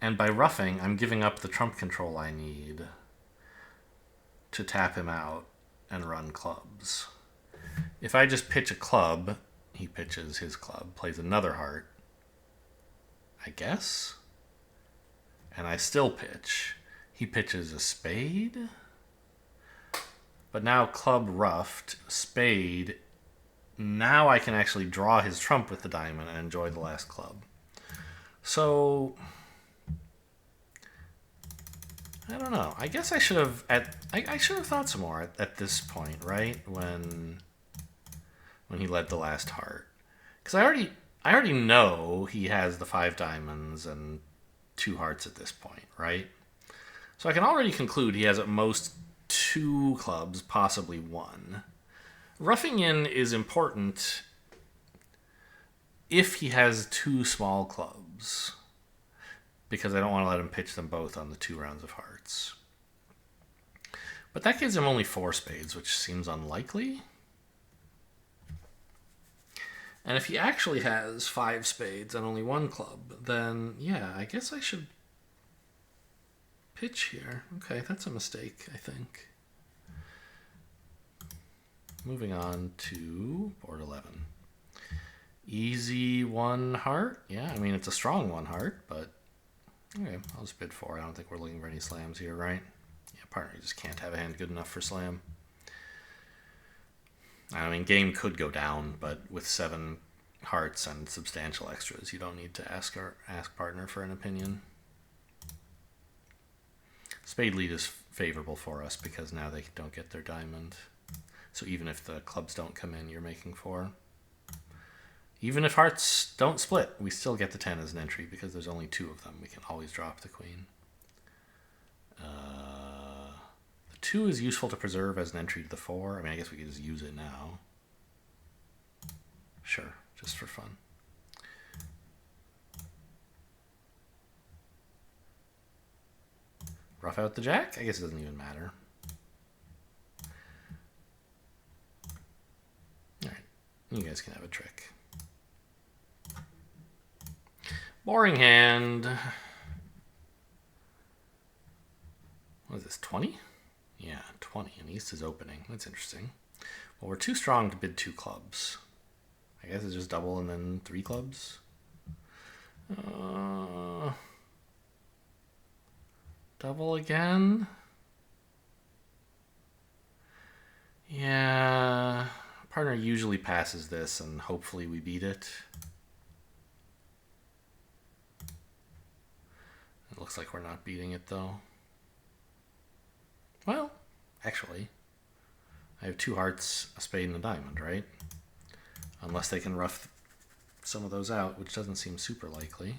And by roughing, I'm giving up the trump control I need to tap him out and run clubs. If I just pitch a club, he pitches his club, plays another heart, I guess. And I still pitch. He pitches a spade. But now club roughed, spade. Now I can actually draw his trump with the diamond and enjoy the last club. So I don't know. I guess I should have I should have thought some more at this point, right? When he led the last heart. Because I already know he has the 5 diamonds and 2 hearts at this point, right? So I can already conclude he has at most 2 clubs, possibly 1. Roughing in is important if he has 2 small clubs, because I don't want to let him pitch them both on the 2 rounds of hearts. But that gives him only 4 spades, which seems unlikely. And if he actually has 5 spades and only 1 club, then yeah, I guess I should pitch here. Okay, that's a mistake, I think. Moving on to board 11. Easy 1 heart. Yeah, I mean, it's a strong 1 heart, but okay, I'll just bid 4. I don't think we're looking for any slams here, right? Yeah, partner just can't have a hand good enough for slam. I mean, game could go down, but with 7 hearts and substantial extras, you don't need to ask partner for an opinion. Spade lead is favorable for us because now they don't get their diamond. So even if the clubs don't come in, you're making 4. Even if hearts don't split, we still get the 10 as an entry because there's only 2 of them. We can always drop the queen. The 2 is useful to preserve as an entry to the 4. I mean, I guess we could just use it now. Sure, just for fun. Rough out the jack? I guess it doesn't even matter. Alright, you guys can have a trick. Boring hand. What is this, 20? Yeah, 20, and East is opening. That's interesting. Well, we're too strong to bid 2 clubs. I guess it's just double and then 3 clubs. Double again? Yeah, partner usually passes this and hopefully we beat it. It looks like we're not beating it though. Well, actually, I have 2 hearts, a spade, and a diamond, right? Unless they can rough some of those out, which doesn't seem super likely.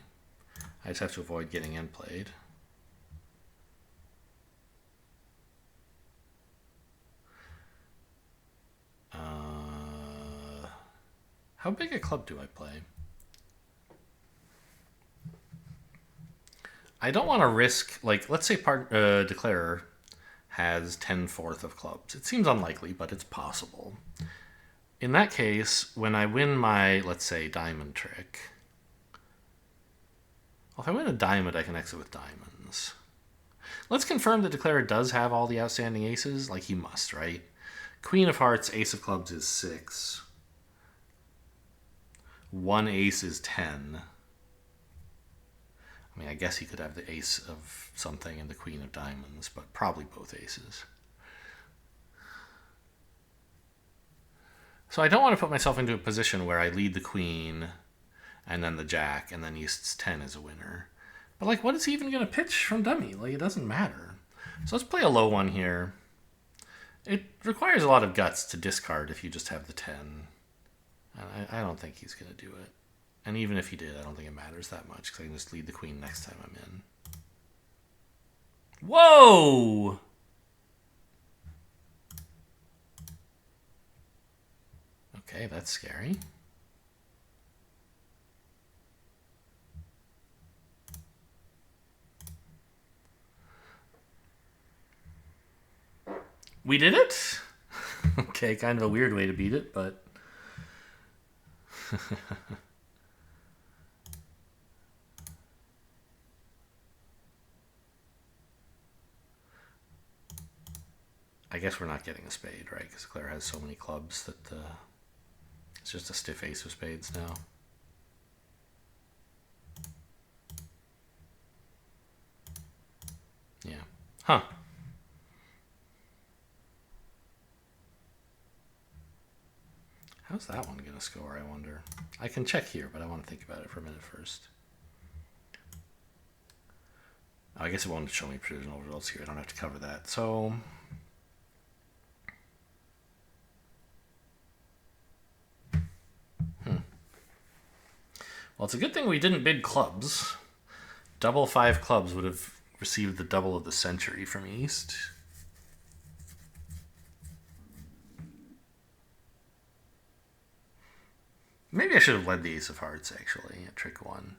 I just have to avoid getting end played. How big a club do I play? I don't want to risk, like, let's say declarer has 10/4 of clubs. It seems unlikely, but it's possible. In that case, when I win my, let's say, diamond trick, well, if I win a diamond, I can exit with diamonds. Let's confirm that declarer does have all the outstanding aces, like he must, right? Queen of hearts, ace of clubs is 6. 1 ace is 10. I mean, I guess he could have the ace of something and the queen of diamonds, but probably both aces. So I don't want to put myself into a position where I lead the queen and then the jack and then East's 10 is a winner. But like, what is he even going to pitch from dummy? Like, it doesn't matter. So let's play a low one here. It requires a lot of guts to discard if you just have the 10. I don't think he's going to do it. And even if he did, I don't think it matters that much because I can just lead the queen next time I'm in. Whoa! Okay, that's scary. We did it? Okay, kind of a weird way to beat it, but... I guess we're not getting a spade, right? Because Claire has so many clubs that it's just a stiff ace of spades now. Yeah. Huh. How's that one going to score, I wonder? I can check here, but I want to think about it for a minute first. Oh, I guess it won't show me provisional results here. I don't have to cover that. So... Well, it's a good thing we didn't bid clubs. Double 5 clubs would have received the double of the century from East. Maybe I should have led the ace of hearts, actually, at trick 1.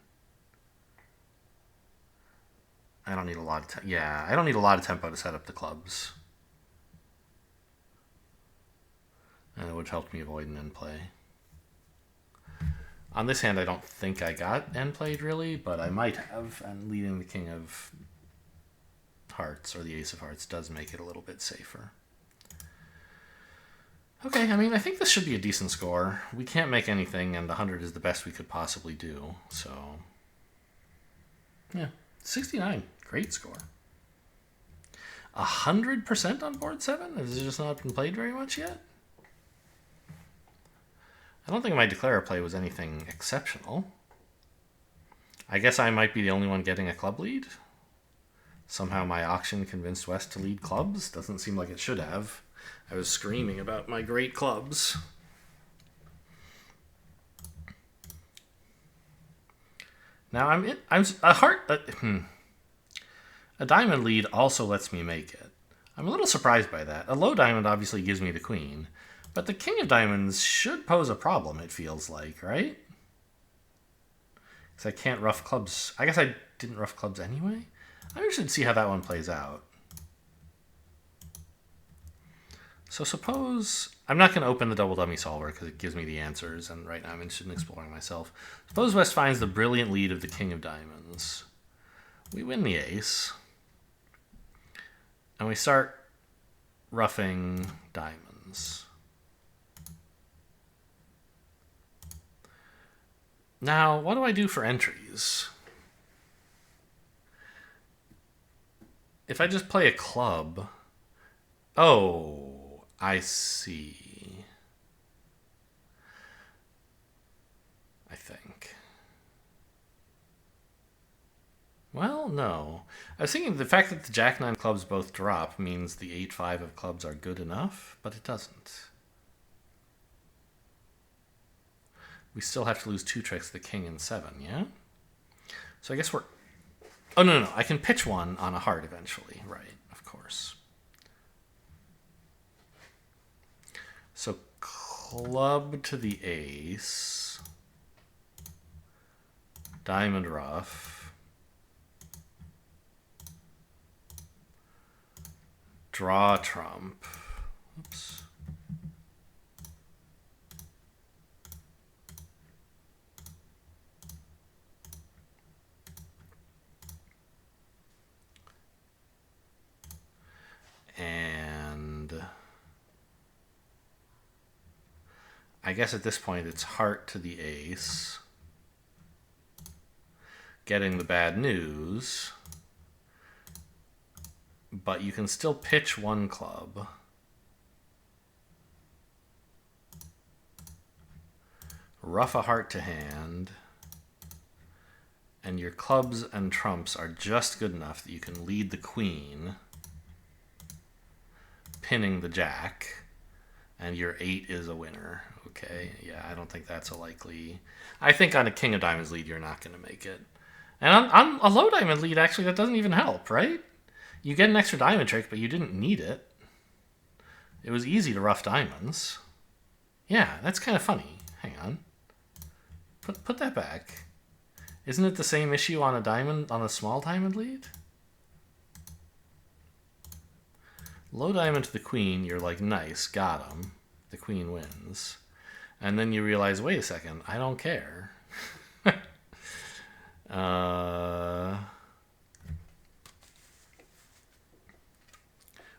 I don't need a lot of I don't need a lot of tempo to set up the clubs. And it would have helped me avoid an end play. On this hand, I don't think I got end played, really, but I might have, and leading the king of hearts, or the ace of hearts, does make it a little bit safer. Okay, I mean, I think this should be a decent score. We can't make anything, and the 100 is the best we could possibly do, so... Yeah, 69. Great score. 100% on board 7? Has it just not been played very much yet? I don't think my declare play was anything exceptional. I guess I might be the only one getting a club lead. Somehow my auction convinced West to lead clubs. Doesn't seem like it should have. I was screaming about my great clubs. Now I'm a heart. A diamond lead also lets me make it. I'm a little surprised by that. A low diamond obviously gives me the queen. But the king of diamonds should pose a problem, it feels like, right? Because I can't rough clubs. I guess I didn't rough clubs anyway? I'm interested to see how that one plays out. So suppose... I'm not going to open the double dummy solver because it gives me the answers, and right now I'm interested in exploring myself. Suppose West finds the brilliant lead of the king of diamonds. We win the ace. And we start roughing diamonds. Now, what do I do for entries? If I just play a club... Oh, I see. I think. Well, no. I was thinking the fact that the Jack-9 clubs both drop means the 8-5 of clubs are good enough, but it doesn't. We still have to lose 2 tricks to the king and 7, yeah? So I guess we're... Oh, no. I can pitch one on a heart eventually. Right, of course. So club to the ace. Diamond rough. Draw trump. Oops. And I guess at this point it's heart to the ace. Getting the bad news. But you can still pitch one club. Rough a heart to hand. And your clubs and trumps are just good enough that you can lead the queen. pinning the jack, and your 8 is a winner. Okay, yeah, I don't think that's a likely. I think on a king of diamonds lead, you're not going to make it. And on a low diamond lead, actually, that doesn't even help, right? You get an extra diamond trick, but you didn't need it. It was easy to rough diamonds. Yeah, that's kind of funny. Hang on. Put that back. Isn't it the same issue on a small diamond lead? Low diamond to the queen, you're like, nice, got him. The queen wins. And then you realize, wait a second, I don't care.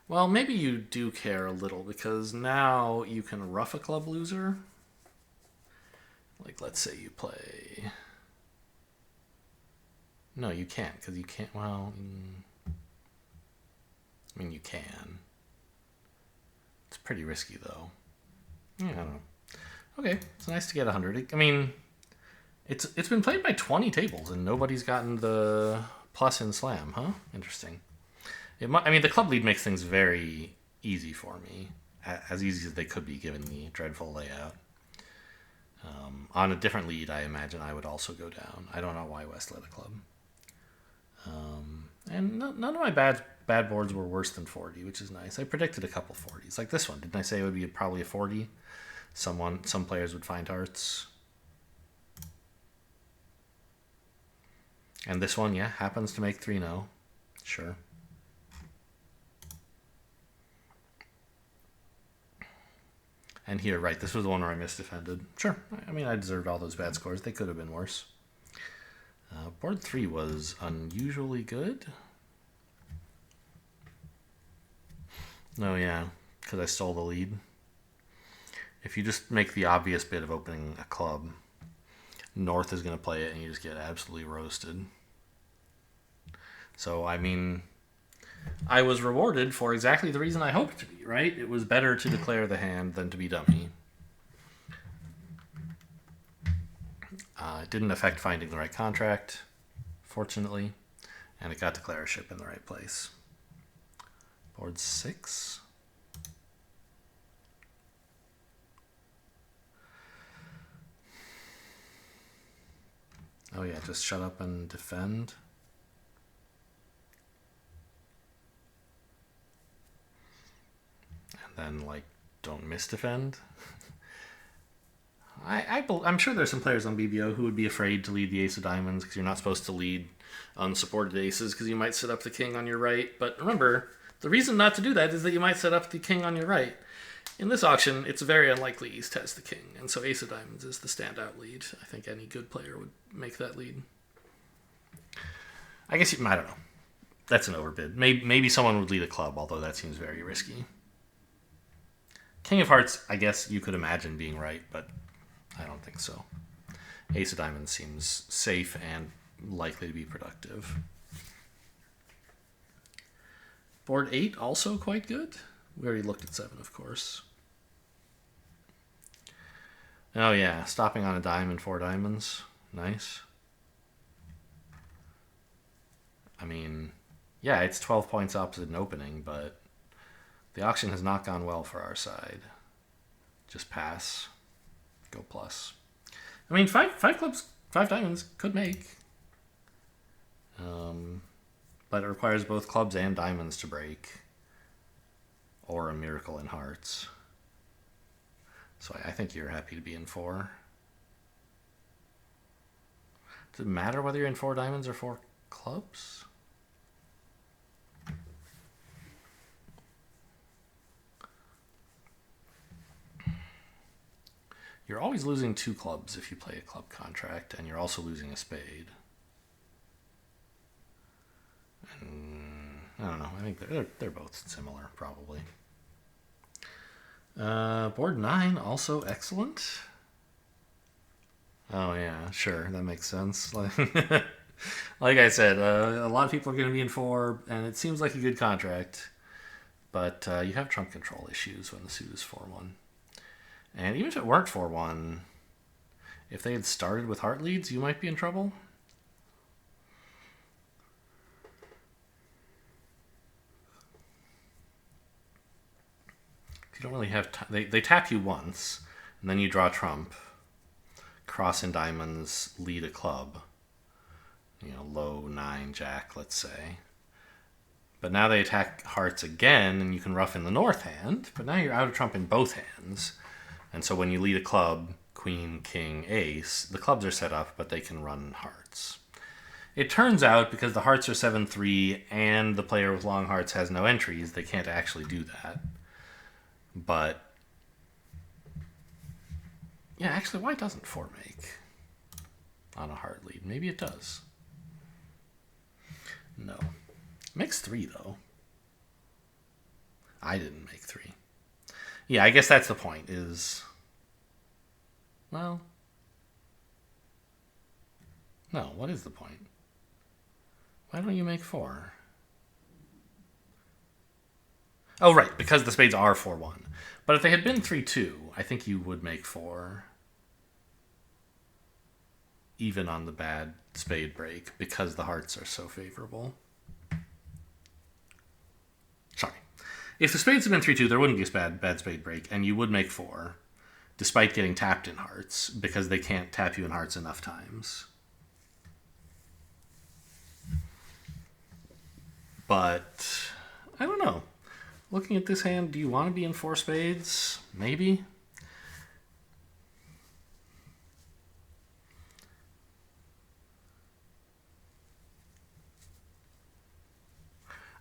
Well, maybe you do care a little, because now you can rough a club loser. Like, let's say you play... No, you can't, because you can't... Well, I mean, you can. It's pretty risky, though. Yeah, I don't know. Okay, it's nice to get 100. I mean, it's been played by 20 tables, and nobody's gotten the plus in Slam, huh? Interesting. I mean, the club lead makes things very easy for me. As easy as they could be, given the dreadful layout. On a different lead, I imagine I would also go down. I don't know why West led a club. And none of my bad boards were worse than 40, which is nice. I predicted a couple 40s. Like this one. Didn't I say it would be probably a 40? Some players would find hearts. And this one, yeah, happens to make 3-0. Sure. And here, right, this was the one where I misdefended. Sure. I mean, I deserved all those bad scores. They could have been worse. Board 3 was unusually good. Oh, yeah, because I stole the lead. If you just make the obvious bit of opening a club, North is going to play it and you just get absolutely roasted. So, I mean, I was rewarded for exactly the reason I hoped to be, right? It was better to declare the hand than to be dummy. It didn't affect finding the right contract, fortunately, and it got declarership in the right place. Board 6. Oh yeah, just shut up and defend. And then, like, don't misdefend. I'm sure there's some players on BBO who would be afraid to lead the ace of diamonds because you're not supposed to lead unsupported aces because you might set up the king on your right. But remember, the reason not to do that is that you might set up the king on your right. In this auction, it's very unlikely East has the king, and so ace of diamonds is the standout lead. I think any good player would make that lead. I guess, I don't know. That's an overbid. Maybe someone would lead a club, although that seems very risky. King of hearts, I guess you could imagine being right, but I don't think so. Ace of diamonds seems safe and likely to be productive. Board 8, also quite good. We already looked at 7, of course. Oh yeah, stopping on a diamond, 4 diamonds. Nice. I mean, yeah, it's 12 points opposite an opening, but the auction has not gone well for our side. Just pass. Go plus. I mean, five clubs, 5 diamonds could make. But it requires both clubs and diamonds to break. Or a miracle in hearts. So I think you're happy to be in 4. Does it matter whether you're in 4 diamonds or 4 clubs? You're always losing 2 clubs if you play a club contract, and you're also losing a spade. And I don't know. I think they're both similar, probably. Board 9, also excellent. Oh yeah, sure, that makes sense. Like I said, a lot of people are going to be in 4, and it seems like a good contract. But you have trump control issues when the suit is 4-1. And even if it weren't 4-1, if they had started with heart leads, you might be in trouble. don't really have they tap you once, and then you draw trump, cross in diamonds, lead a club. Low 9 jack, let's say. But now they attack hearts again, and you can ruff in the north hand, but now you're out of trump in both hands. And so when you lead a club, queen, king, ace, the clubs are set up, but they can run hearts. It turns out, because the hearts are 7-3 and the player with long hearts has no entries, they can't actually do that. But, yeah, actually, why doesn't 4 make on a heart lead? Maybe it does. No. Makes 3, though. I didn't make 3. Yeah, I guess that's the point, is... Well... No, what is the point? Why don't you make 4? Oh, right, because the spades are 4-1. But if they had been 3-2, I think you would make 4. Even on the bad spade break, because the hearts are so favorable. Sorry. If the spades had been 3-2, there wouldn't be a bad spade break, and you would make 4, despite getting tapped in hearts, because they can't tap you in hearts enough times. But, I don't know. Looking at this hand, do you want to be in 4 spades? Maybe.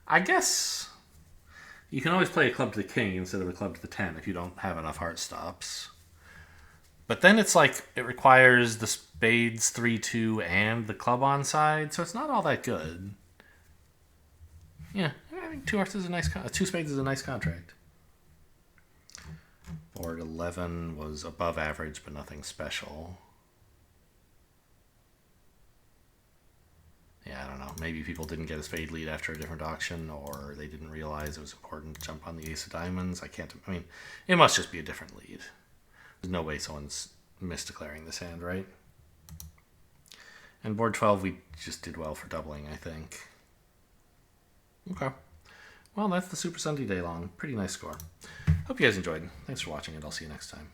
I guess you can always play a club to the king instead of a club to the 10 if you don't have enough heart stops. But then it's like it requires the spades 3-2 and the club on side, so it's not all that good. Yeah, I think 2 hearts is a nice 2 spades is a nice contract. Board 11 was above average, but nothing special. Yeah, I don't know. Maybe people didn't get a spade lead after a different auction, or they didn't realize it was important to jump on the ace of diamonds. I mean, it must just be a different lead. There's no way someone's misdeclaring this hand, right? And board 12, we just did well for doubling, I think. Okay. Well, that's the Super Sunday Daylong. Pretty nice score. Hope you guys enjoyed. Thanks for watching, and I'll see you next time.